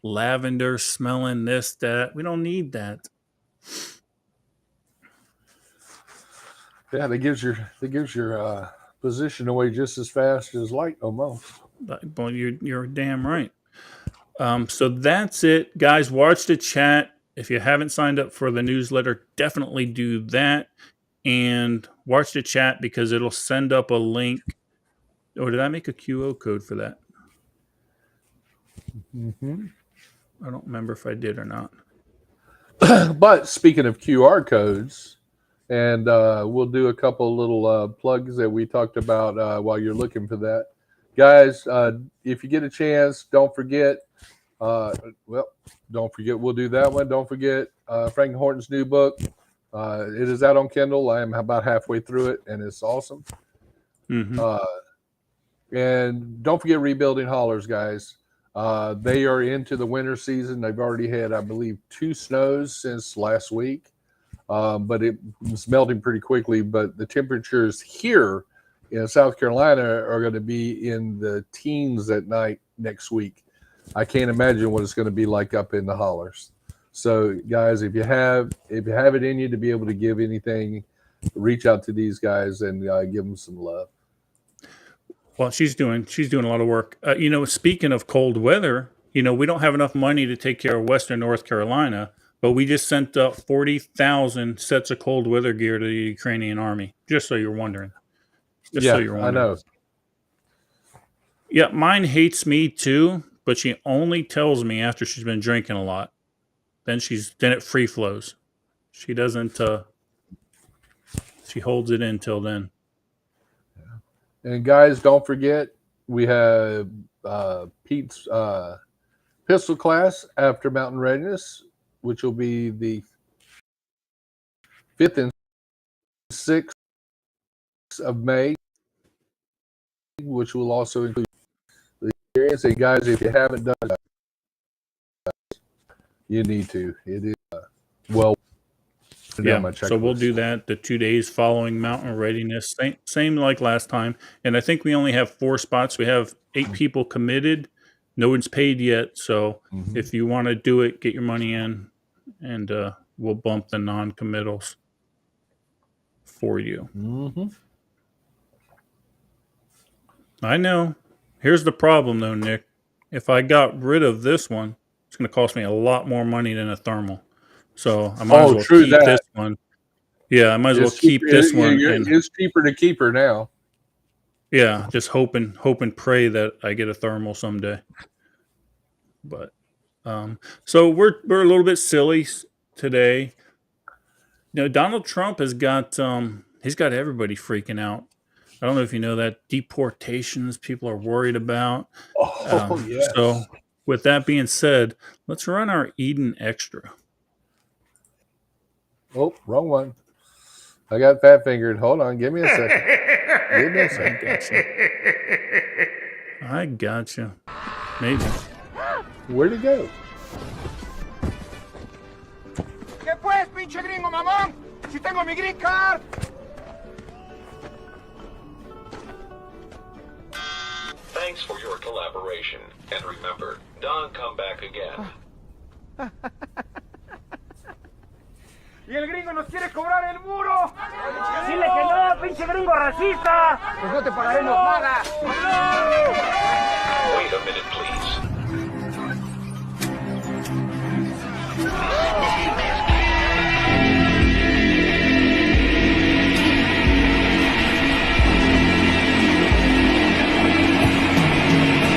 lavender smelling, this, that. We don't need that. Yeah, that gives your position away just as fast as light almost. Well, you're damn right. So that's it, guys. Watch the chat. If you haven't signed up for the newsletter, definitely do that, and watch the chat because it'll send up a link. Oh, did I make a QO code for that? I don't remember if I did or not. But speaking of QR codes, and we'll do a couple little plugs that we talked about while you're looking for that. Guys, if you get a chance, don't forget. Don't forget. We'll do that one. Don't forget Frank Horton's new book. It is out on Kindle. I am about halfway through it, and it's awesome. And don't forget Rebuilding Hollers, guys. They are into the winter season. They've already had, I believe, 2 snows since last week, but it's melting pretty quickly. But the temperatures here in South Carolina are going to be in the teens at night next week. I can't imagine what it's going to be like up in the hollers. So, guys, if you have it in you to be able to give anything, reach out to these guys and give them some love. Well, she's doing a lot of work. Speaking of cold weather, we don't have enough money to take care of Western North Carolina, but we just sent up 40,000 sets of cold weather gear to the Ukrainian army. Just so you're wondering. I know. Yeah, mine hates me too, but she only tells me after she's been drinking a lot. Then it free flows. She doesn't. She holds it in till then. And guys, don't forget we have Pete's pistol class after Mountain Readiness, which will be the 5th and 6th of May, which will also include the experience. And guys, if you haven't done it, you need to. It is so we'll do that the 2 days following Mountain Readiness, same like last time. And I think we only have 4 spots. We have 8 people committed. No one's paid yet. So if you want to do it, get your money in, and we'll bump the non-committals for you. I know. Here's the problem, though, Nick. If I got rid of this one, it's going to cost me a lot more money than a thermal. So I might as Oh, well true keep that. this one. Yeah, I might as well It's cheaper. keep this one, and It's cheaper to keep her now. yeah, just hope and pray that I get a thermal someday. But so we're a little bit silly today. Donald Trump has got he's got everybody freaking out. I don't know if you know that deportations people are worried about. Oh, yes. So with that being said, let's run our Eden Extra. Oh, wrong one. I got fat fingered. Hold on. Give me a second. Give me a second. I gotcha. Maybe. Where'd it go? ¿Qué pues, pinche gringo mamón? Si tengo mi green card. Thanks for your collaboration. And remember, don't come back again. Y el gringo nos quiere cobrar el muro. Dile que no, pinche gringo racista. Pues no te pagaremos nada. Wait a minute, please.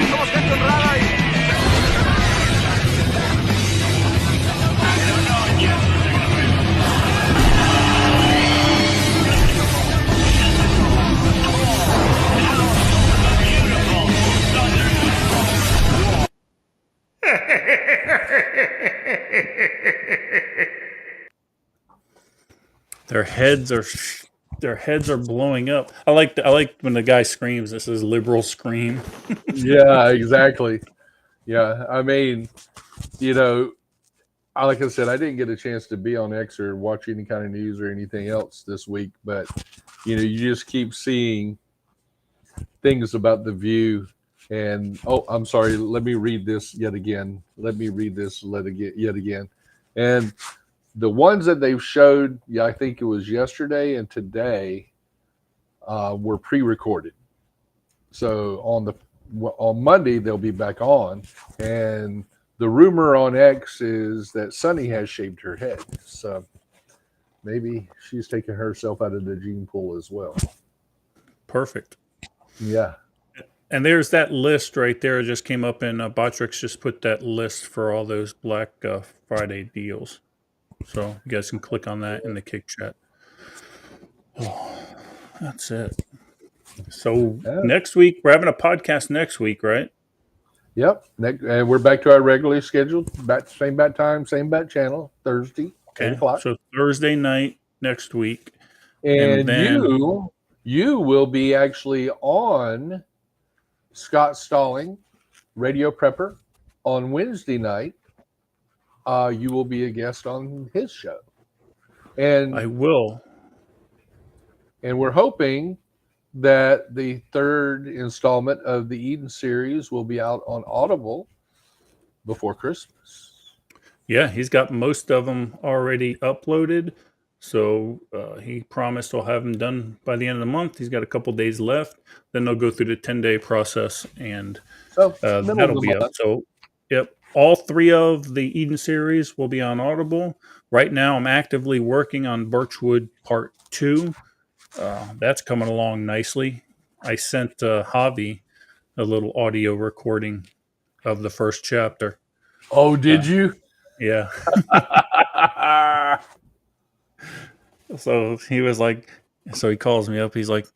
Somos gente honrada y... Their heads are blowing up. I like when the guy screams. This is liberal scream. Yeah, exactly. Yeah, I mean, like I said, I didn't get a chance to be on X or watch any kind of news or anything else this week, but you just keep seeing things about the View. And I'm sorry, let me read this yet again. Yet again. And the ones that they've showed, I think it was yesterday and today, were pre-recorded. So on Monday they'll be back on, and the rumor on X is that Sunny has shaved her head. So maybe she's taking herself out of the gene pool as well. Perfect. Yeah. And there's that list right there. It just came up, and Botrix just put that list for all those Black Friday deals. So you guys can click on that in the Kick Chat. Oh, that's it. So next week, we're having a podcast next week, right? Yep. And we're back to our regularly scheduled, same bat time, same bat channel, Thursday, 8 o'clock. So Thursday night next week. And then you will be actually on Scott Stalling, Radio Prepper, on Wednesday night. You will be a guest on his show. And I will. And we're hoping that the third installment of the Eden series will be out on Audible before Christmas. Yeah, he's got most of them already uploaded. So he promised he'll have them done by the end of the month. He's got a couple days left. Then they'll go through the 10-day process, and that'll be up. So, yep, all three of the Eden series will be on Audible. Right now, I'm actively working on Birchwood Part 2. That's coming along nicely. I sent Javi a little audio recording of the first chapter. Oh, did you? Yeah. So he was like, so he calls me up. He's like,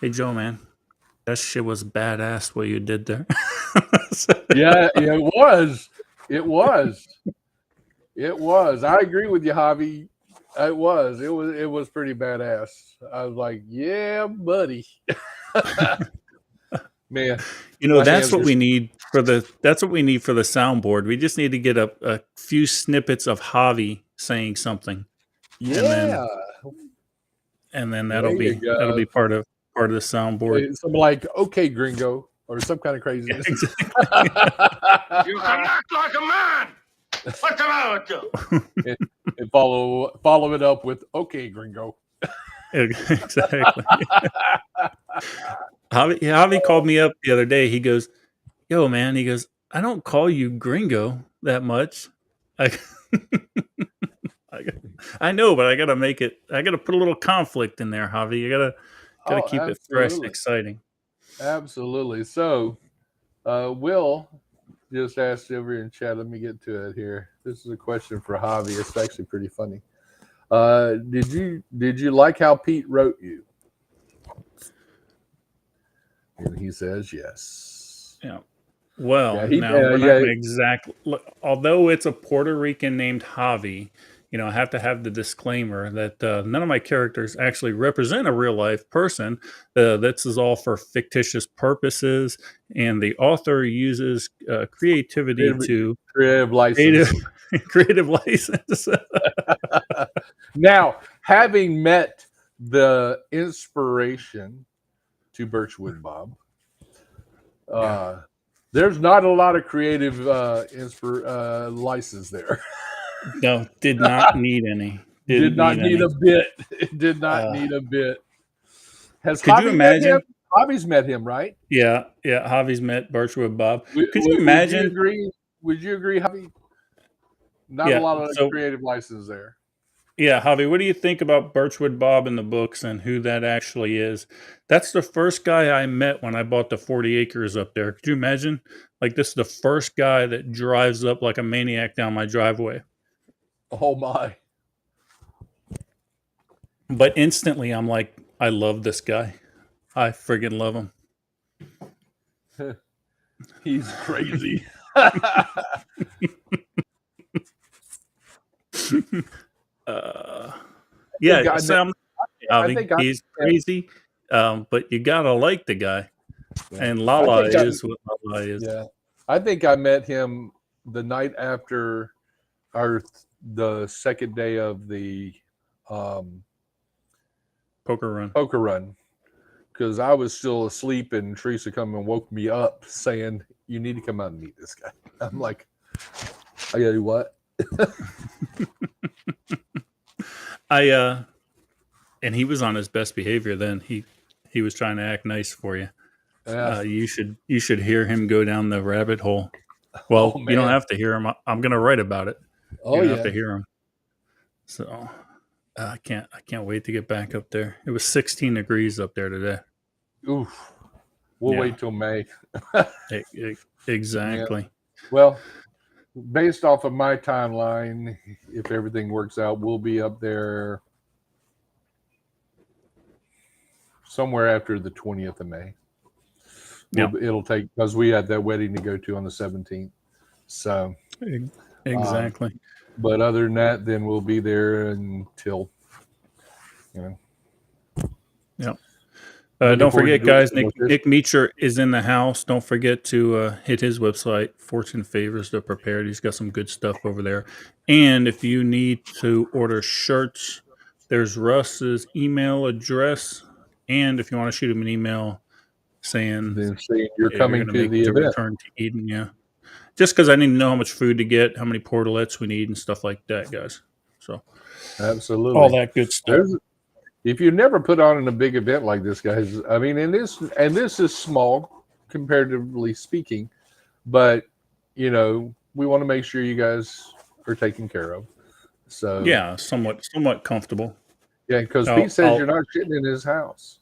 "Hey, Joe, man, that shit was badass what you did there." Yeah, it was. It was. I agree with you, Javi. It was pretty badass. I was like, yeah, buddy. Man. That's what we need for the soundboard. We just need to get a few snippets of Javi saying something. Yeah. And then that'll be part of the soundboard. Something like "Okay, Gringo" or some kind of craziness. You can act like a man. What's the matter with you? and follow it up with "Okay, Gringo." Exactly. Javi called me up the other day. He goes, "Yo, man," he goes, "I don't call you gringo that much." I, I, I know, but I gotta make it. I gotta put a little conflict in there, Javi. You gotta Oh, keep it fresh, absolutely. exciting. Absolutely. So, Will just asked over in chat. Let me get to it here. This is a question for Javi. It's actually pretty funny. Did you like how Pete wrote you? And he says yes. Yeah. Well, Yeah, now we're not going to exactly. Although it's a Puerto Rican named Javi, I have to have the disclaimer that none of my characters actually represent a real life person. This is all for fictitious purposes, and the author uses creativity to creative license. creative license. Now, having met the inspiration to Birchwood Bob, there's not a lot of creative license there. No, did not need any. Did not need any. a bit. It did not need a bit. Has Could you Javi met him? imagine? Javi's met him, right? Yeah. Javi's met Birchwood Bob. Could you Would imagine? you agree? Would you agree, Javi? Not a lot of creative license there. Yeah, Javi, what do you think about Birchwood Bob in the books and who that actually is? That's the first guy I met when I bought the 40 acres up there. Could you imagine? Like, this is the first guy that drives up like a maniac down my driveway. Oh, my. But instantly, I'm like, I love this guy. I friggin' love him. He's crazy. Yeah, Sam, he's crazy, but you gotta like the guy. Yeah. And Lala is what Lala is. Yeah, I think I met him the night after the second day of the poker run. Because I was still asleep, and Teresa come and woke me up saying, "You need to come out and meet this guy." I'm like, "I gotta do what?" And he was on his best behavior then. He was trying to act nice for you. Yeah. You should hear him go down the rabbit hole. Well, you don't have to hear him. I'm going to write about it. You don't have to hear him. So I can't wait to get back up there. It was 16 degrees up there today. Oof. We'll wait till May. Exactly. Yeah. Well, based off of my timeline, if everything works out, we'll be up there somewhere after the 20th of May. Yeah. It'll take, because we had that wedding to go to on the 17th. So exactly. But other than that, then we'll be there until, Yep. Don't forget, guys, Nick Meacher is in the house. Don't forget to hit his website, Fortune Favors the Prepared. He's got some good stuff over there. And if you need to order shirts, there's Russ's email address. And if you want to shoot him an email saying you're coming to the event. Return to Eden, yeah. Just because I need to know how much food to get, how many portalets we need, and stuff like that, guys. So, absolutely, all that good stuff. If you never put on in a big event like this, guys, I mean, and this is small comparatively speaking, but we want to make sure you guys are taken care of. So yeah, somewhat comfortable. Yeah, because Pete says you're not shitting in his house.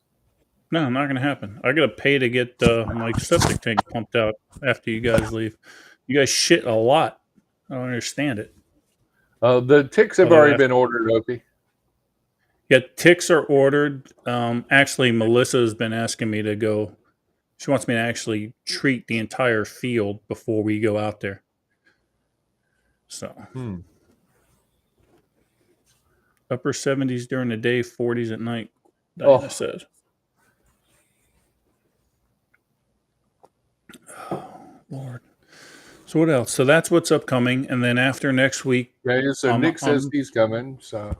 No, not going to happen. I got to pay to get my septic tank pumped out after you guys leave. You guys shit a lot. I don't understand it. The ticks have already been ordered, Opie. Yeah, ticks are ordered. Actually, Melissa has been asking me to go. She wants me to actually treat the entire field before we go out there. So, upper 70s during the day, 40s at night, Diana said. Oh, Lord. So what else? So that's what's upcoming. And then after next week. Yeah, so Nick says he's coming. So.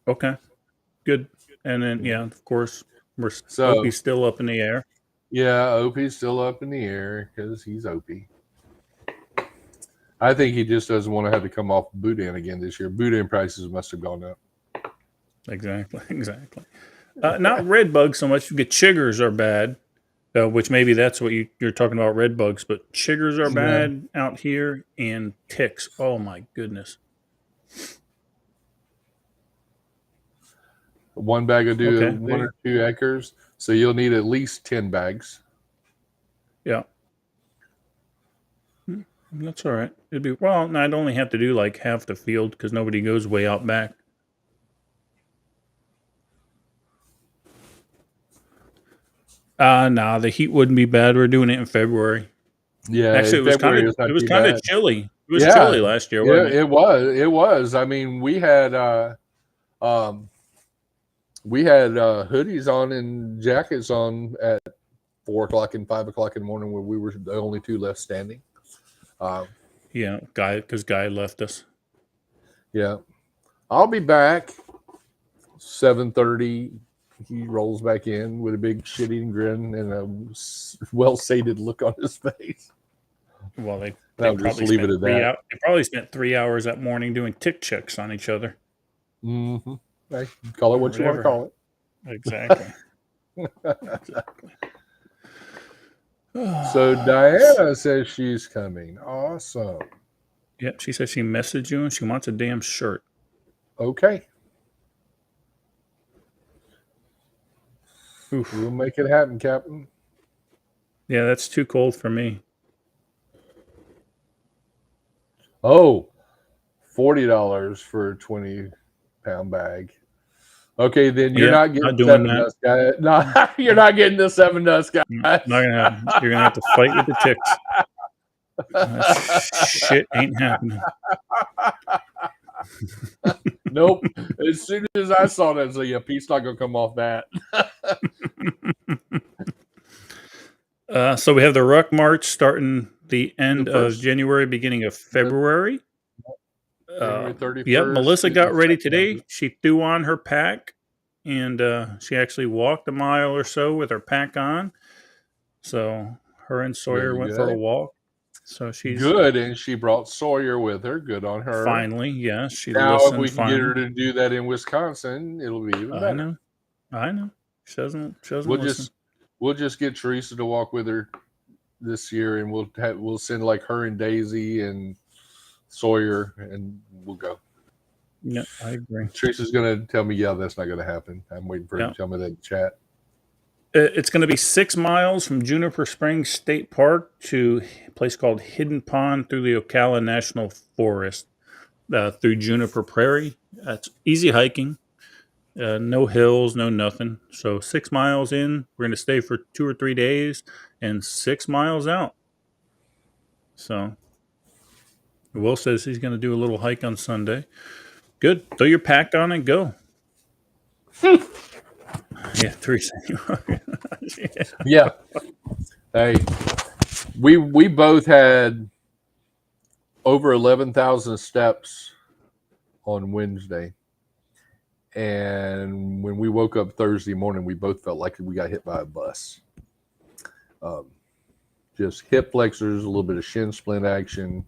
Okay. Good. And then, yeah, of course, Opie's still up in the air. Yeah, Opie's still up in the air because he's Opie. I think he just doesn't want to have to come off Boudin again this year. Boudin prices must have gone up. Exactly. Not red bugs so much. The chiggers are bad. Which maybe that's what you're talking about, red bugs, but chiggers are Yeah. bad out here, and ticks. Oh my goodness. One bag will do Okay. one or 2 acres, so you'll need at least 10 bags. Yeah. That's all right. It'd be well. No, I'd only have to do like half the field because nobody goes way out back. Nah, the heat wouldn't be bad. We're doing it in February. Yeah, Actually, in February is not too kind of bad. chilly. It was Yeah, chilly last year, wasn't it? It was. It was. I mean, we had hoodies on and jackets on at 4 o'clock and 5 o'clock in the morning when we were the only 2 left standing. Yeah, because Guy left us. Yeah, I'll be back 7:30. He rolls back in with a big shit-eating grin and a well-sated look on his face. Well, they I'll just leave it at that. They probably spent 3 hours that morning doing tick checks on each other. Mm-hmm. Hey, call it what you want to Whatever. call it. Exactly. Exactly. So Diana says she's coming. Awesome. Yep, she said she messaged you and she wants a damn shirt. Okay. Oof. We'll make it happen, Captain. Yeah, that's too cold for me. Oh, $40 for a 20-pound bag. Okay, then you're not getting doing 7 that. nuts, guy. No, you're not getting the 7 nuts, guy. Not gonna happen. You're gonna have to fight with the ticks. That shit ain't happening. Nope. As soon as I saw that, so yeah, Pete's not gonna come off that. So we have the Ruck March starting the end The of first. January, beginning of February. January 31st. Yep, Melissa is got the ready second today. one. She threw on her pack, and she actually walked a mile or so with her pack on. So her and Sawyer Very went for a good. walk. So she's Good, and she brought Sawyer with her. Good on her. finally, yes, she Now, if listened we can finally. get her to do that in Wisconsin, it'll be even better. I know. She doesn't listen. We'll just get Teresa to walk with her this year, and we'll send like her and Daisy and Sawyer, and we'll go. Yeah, I agree. Teresa's gonna tell me, yeah, that's not gonna happen. I'm waiting for her to tell me that in chat. It's going to be 6 miles from Juniper Springs State Park to a place called Hidden Pond through the Ocala National Forest through Juniper Prairie. That's easy hiking. No hills, no nothing. So 6 miles in, we're going to stay for 2 or 3 days, and 6 miles out. So Will says he's going to do a little hike on Sunday. Good. Throw your pack on and go. Yeah, Teresa. Yeah. Hey, we both had over 11,000 steps on Wednesday. And when we woke up Thursday morning, we both felt like we got hit by a bus. Just hip flexors, a little bit of shin splint action.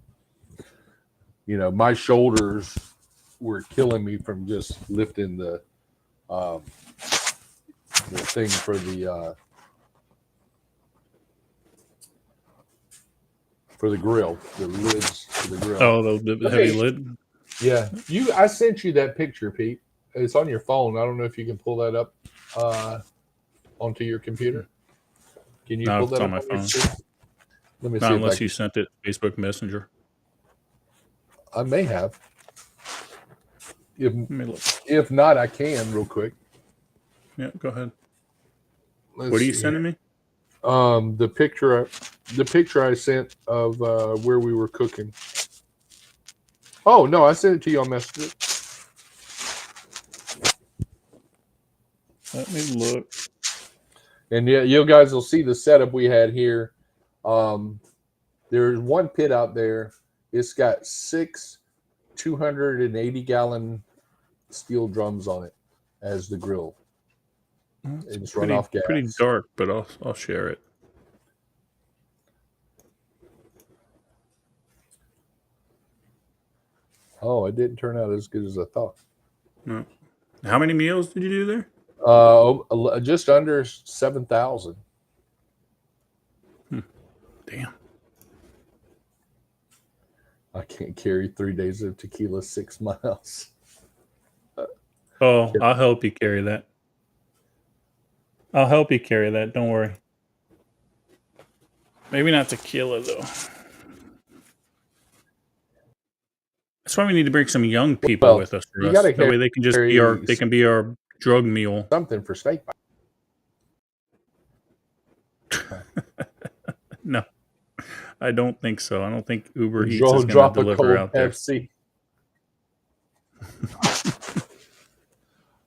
You know, my shoulders were killing me from just lifting the thing for the grill, the lids for the grill. Oh, the heavy lid? Yeah. I sent you that picture, Pete. It's on your phone. I don't know if you can pull that up onto your computer. Can you pull that it's up on my phone. Let me see. Not unless you sent it Facebook Messenger. I may have. Let me look. If not, I can real quick. Yeah, go ahead. What are you sending me? The picture I sent of where we were cooking. Oh no, I sent it to you on Messenger. Let me look. And yeah, you guys will see the setup we had here. There's one pit out there. It's got 6 280-gallon steel drums on it as the grill. It's run off gas. Pretty dark, but I'll share it. Oh, it didn't turn out as good as I thought. No. How many meals did you do there? Just under 7,000. Damn. I can't carry 3 days of tequila 6 miles. Oh, I'll help you carry that. I'll help you carry that. Don't worry. Maybe not tequila though. That's why we need to bring some young people Well, with us, you Russ. got to That way they can just be carry our drug mule. something for snake bite. No, I don't think so. I don't think Uber Eats is going to Drop a deliver cold out there. Pepsi.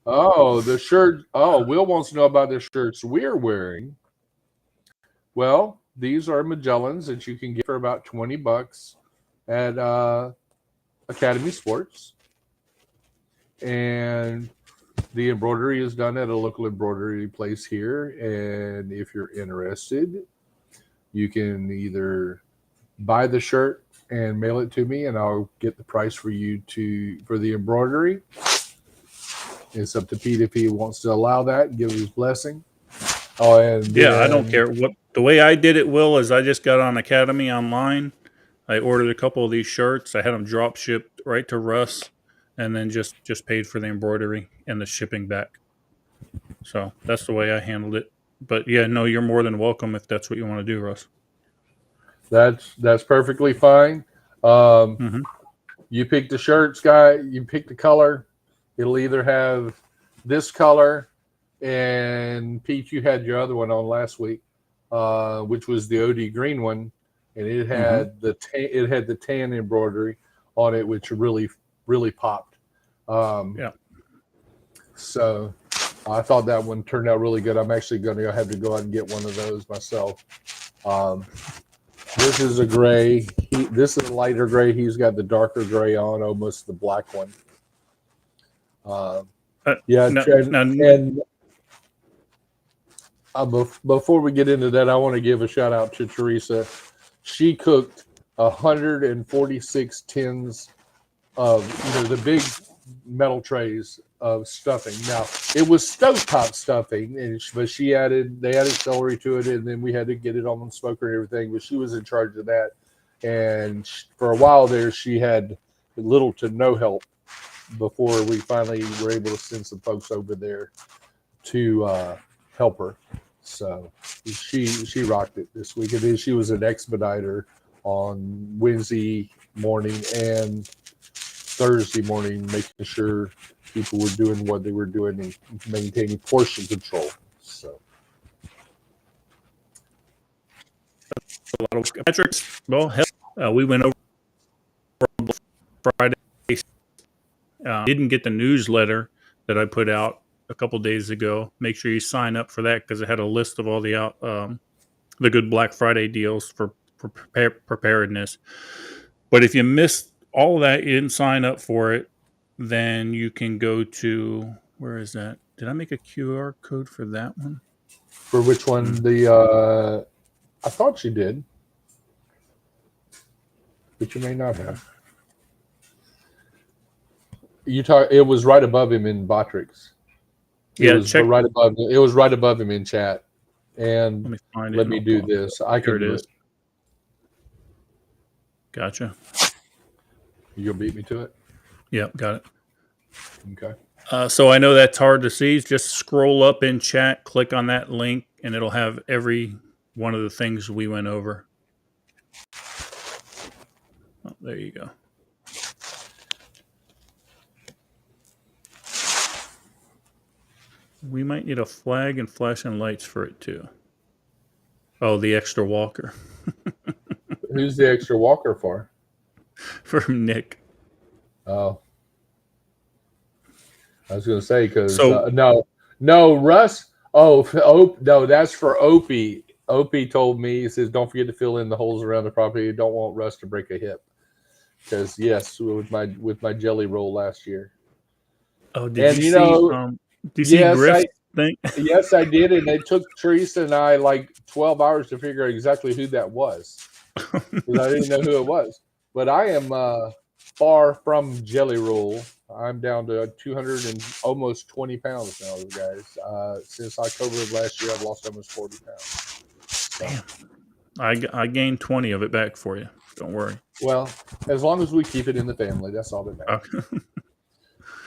Oh, the shirt. Oh, Will wants to know about the shirts we're wearing. Well, these are Magellans that you can get for about $20 at Academy Sports. And the embroidery is done at a local embroidery place here. And if you're interested, you can either buy the shirt and mail it to me, and I'll get the price for you for the embroidery. It's up to Pete if he wants to allow that and give his blessing. Oh, and Yeah, I don't care. The way I did it, Will, is I just got on Academy online. I ordered a couple of these shirts. I had them drop shipped right to Russ, and then just paid for the embroidery and the shipping back. So that's the way I handled it. But yeah, no, you're more than welcome if that's what you want to do, Russ. That's perfectly fine. You pick the shirts, guy. You pick the color. It'll either have this color, and Pete, you had your other one on last week, which was the OD green one, and it had the tan embroidery on it, which really popped. Yeah. So I thought that one turned out really good. I'm actually going to have to go out and get one of those myself. This is a gray. This is a lighter gray. He's got the darker gray on, almost the black one. Before we get into that, I want to give a shout out to Teresa. She cooked 146 tins of the big metal trays of stuffing. Now it was stovetop stuffing, but they added celery to it, and then we had to get it on the smoker and everything. But she was in charge of that, and for a while there, she had little to no help before we finally were able to send some folks over there to help her. So she rocked it this week, and then she was an expediter on Wednesday morning and Thursday morning, making sure people were doing what they were doing and maintaining portion control. So a lot of metrics. Well, hell, we went over Friday. Didn't get the newsletter that I put out a couple days ago. Make sure you sign up for that because it had a list of all the good Black Friday deals for preparedness. But if you missed all of that, you didn't sign up for it, then you can go to, where is that? Did I make a QR code for that one? For which one? I thought you did, but you may not have. It was right above him in Botrix. It was right above him in chat. And let me do this. I can do it. Gotcha. You'll beat me to it? Yep, got it. Okay. So I know that's hard to see. Just scroll up in chat, click on that link, and it'll have every one of the things we went over. Oh, there you go. We might need a flag and flashing lights for it too. Oh, the extra walker. Who's the extra walker for? From Nick. Oh. I was going to say, because no, Russ. No, that's for Opie. Opie told me, he says, don't forget to fill in the holes around the property. You don't want Russ to break a hip. Because yes, with my jelly roll last year. Oh, did you see Griff's thing? Yes, I did, and it took Teresa and I like 12 hours to figure out exactly who that was, because I didn't know who it was. But I am far from jelly roll. I'm down to 200 and almost 20 pounds now, guys. Since October of last year, I've lost almost 40 pounds. So, damn. I gained 20 of it back for you. Don't worry. Well, as long as we keep it in the family, that's all that matters. Okay.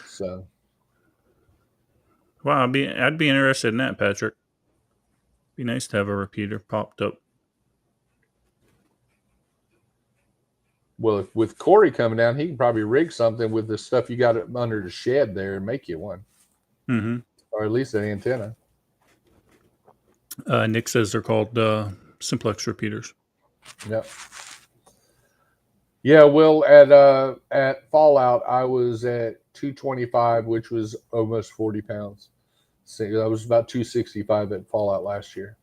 So, Wow, I'd be interested in that, Patrick. Be nice to have a repeater popped up. well, with Corey coming down, he can probably rig something with the stuff you got under the shed there and make you one, Mm-hmm. or at least an antenna. Nick says they're called simplex repeaters. Yep. Yeah, well, at Fallout, I was at 225, which was almost 40 pounds. So I was about 265 at Fallout last year.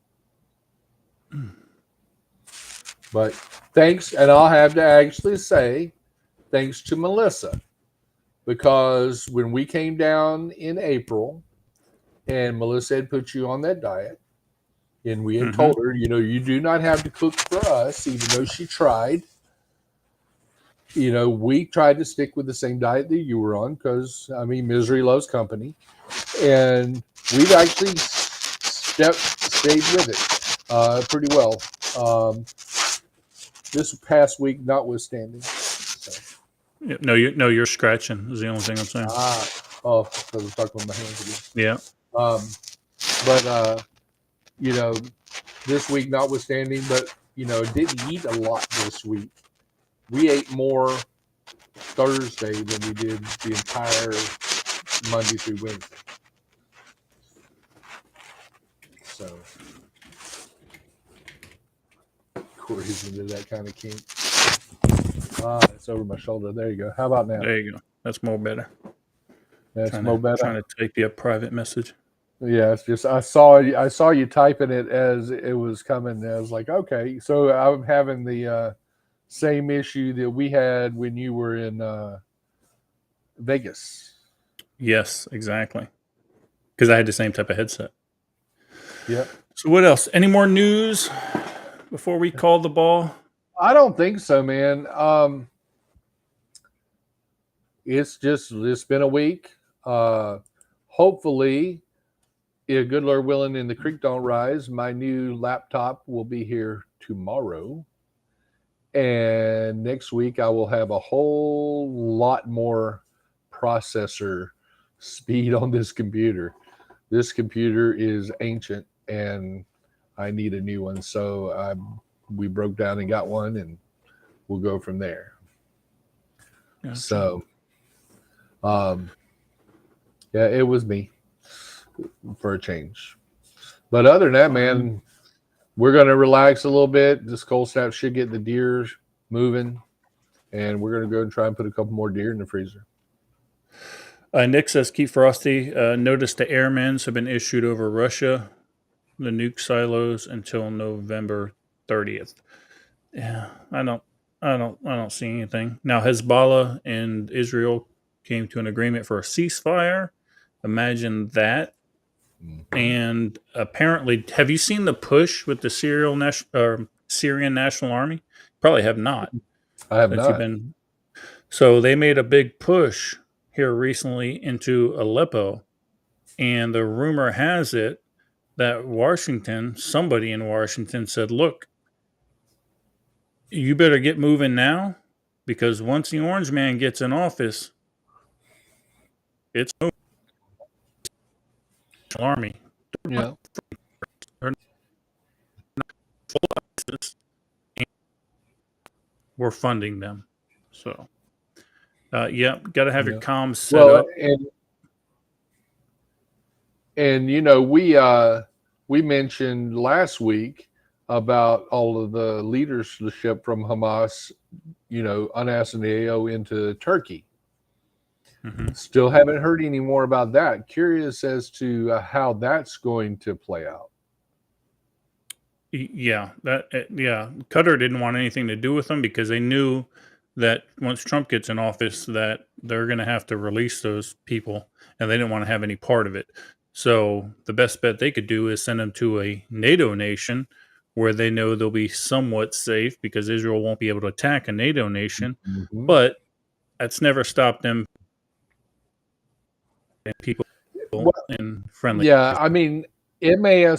But thanks, and I'll have to actually say thanks to Melissa, because when we came down in April and Melissa had put you on that diet, and we had told her, you do not have to cook for us, even though she tried. We tried to stick with the same diet that you were on because, misery loves company. And we've actually stayed with it pretty well. This past week, notwithstanding. So. No, you're scratching is the only thing I'm saying. Because I'm talking with my hands again. Yeah. But, this week notwithstanding, but, didn't eat a lot this week. We ate more Thursday than we did the entire Monday through Wednesday. So, Corey's into that kind of kink. It's over my shoulder. There you go. How about now? There you go. That's more better. That's more better. Trying to type you a private message. Yeah, it's just I saw you typing it as it was coming. And I was like, okay, so I'm having the same issue that we had when you were in Vegas. Yes, exactly. Because I had the same type of headset. Yep. So what else? Any more news before we call the ball? I don't think so, man. It's been a week. Hopefully, if good Lord willing and the creek don't rise, my new laptop will be here tomorrow. And next week I will have a whole lot more processor speed on this computer. This computer is ancient and I need a new one. So we broke down and got one and we'll go from there. Gotcha. So, yeah, it was me for a change. But other than that, man, we're going to relax a little bit. This cold snap should get the deer moving, and we're going to go and try and put a couple more deer in the freezer. Nick says, keep frosty. Notice the airmans have been issued over Russia, the nuke silos until November 30th. Yeah, I don't see anything. Now Hezbollah and Israel came to an agreement for a ceasefire. Imagine that. And apparently, have you seen the push with the Syrian National Army? Probably have not. I have not. So they made a big push here recently into Aleppo, and the rumor has it that somebody in Washington said, look, you better get moving now, because once the Orange Man gets in office, it's moving. Army. Yeah. We're funding them. So, got to have your comms set up. And we mentioned last week about all of the leadership from Hamas, Anasoneo into Turkey. Mm-hmm. Still haven't heard any more about that. Curious as to how that's going to play out. Yeah, Qatar didn't want anything to do with them because they knew that once Trump gets in office that they're going to have to release those people, and they didn't want to have any part of it. So the best bet they could do is send them to a NATO nation where they know they'll be somewhat safe, because Israel won't be able to attack a NATO nation. Mm-hmm. But that's never stopped them and people in friendly. Yeah, I mean, it may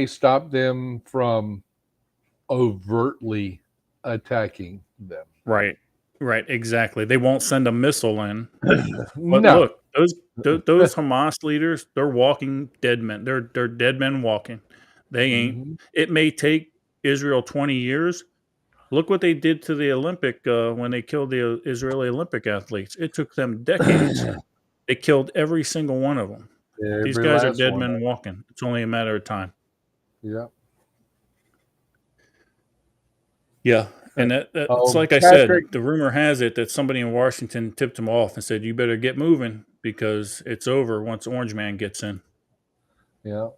stop them from overtly attacking them. Right. Right. Exactly. They won't send a missile in. But No. look, those Hamas leaders, they're walking dead men. They're dead men walking. They ain't. Mhm. It may take Israel 20 years. Look what they did to the Olympic when they killed the Israeli Olympic athletes. It took them decades. They killed every single one of them. These Every guys are last dead one. men walking. It's only a matter of time. Yeah. Yeah. And it's like I Patrick. said, the rumor has it that somebody in Washington tipped them off and said, you better get moving because it's over once Orange Man gets in. Yeah.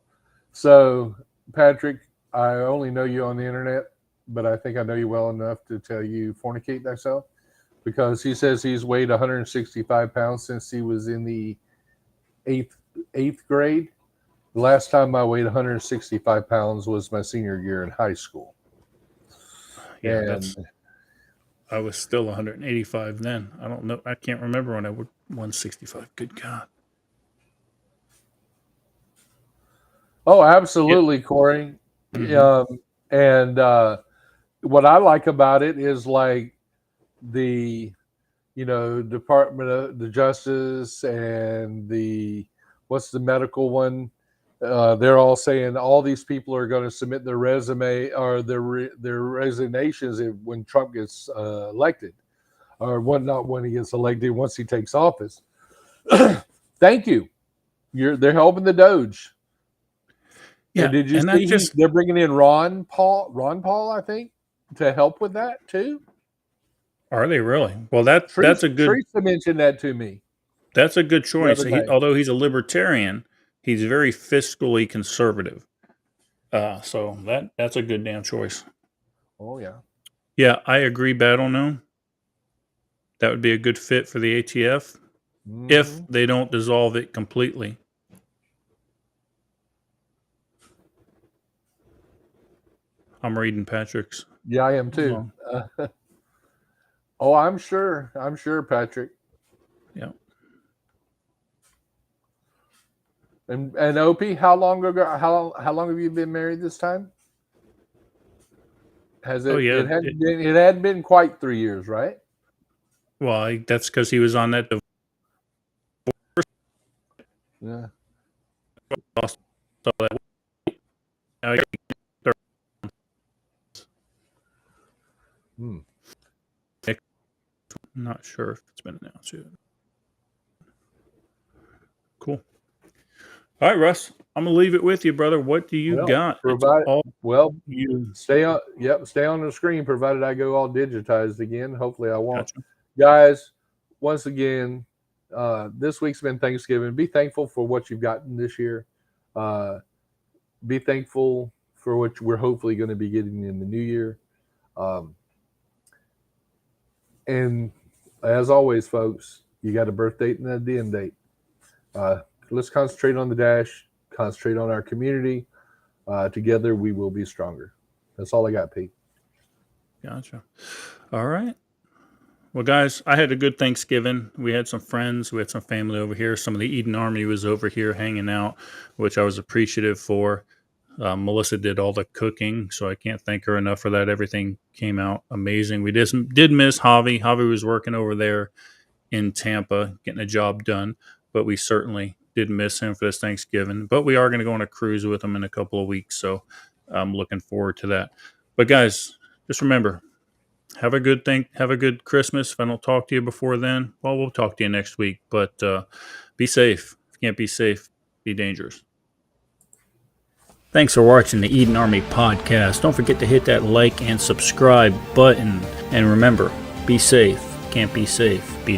So, Patrick, I only know you on the internet, but I think I know you well enough to tell you fornicate thyself, because he says he's weighed 165 pounds since he was in the eighth grade. The last time I weighed 165 pounds was my senior year in high school. Yeah, And I was still 185 then. I don't know. I can't remember when I was 165. Good God. oh, absolutely, Corey. Mhm. And what I like about it is like the Department of the Justice and what's the medical one? They're all saying all these people are going to submit their resume or their resignations when Trump gets elected, or not when he gets elected, once he takes office. Thank you. They're helping the Doge. Yeah, And did you and that see just they're bringing in Ron Paul, I think, to help with that too? are they really? Well, that's a good Teresa mentioned that to me the choice. other day. Although he's a libertarian, he's very fiscally conservative. So that's a good damn choice. Oh yeah. Yeah, I agree. Battle No. That would be a good fit for the ATF if Mm-hmm. they don't dissolve it completely. I'm reading Patrick's. Yeah, I am too. Oh, I'm sure, Patrick. Yeah. And Opie, how long ago? How long have you been married this time? Has Oh it? yeah. It hadn't been quite 3 years, right? Well, that's because he was on that divorce. Yeah. So that now Hmm. I'm not sure if it's been announced yet. Cool. All right, Russ. I'm gonna leave it with you, brother. What do you got? It's all you. Stay on. Yep, stay on the screen, provided I go all digitized again. Hopefully, I won't. Gotcha. Guys, once again, this week's been Thanksgiving. Be thankful for what you've gotten this year. Be thankful for what we're hopefully going to be getting in the new year. And as always, folks, you got a birth date and a end date. Let's concentrate on the dash, concentrate on our community. Together, we will be stronger. That's all I got, Pete. Gotcha. All right. Well, guys, I had a good Thanksgiving. We had some friends. We had some family over here. Some of the Eden Army was over here hanging out, which I was appreciative for. Melissa did all the cooking, so I can't thank her enough for that. Everything came out amazing. We did miss Javi. Javi was working over there in Tampa, getting a job done, but we certainly did miss him for this Thanksgiving. But we are going to go on a cruise with him in a couple of weeks, so I'm looking forward to that. But guys, just remember, have a good Christmas. If I don't talk to you before then, well, we'll talk to you next week. But be safe. If you can't be safe, be dangerous. Thanks for watching the Eden Army podcast. Don't forget to hit that like and subscribe button. And remember, be safe. Can't be safe. Be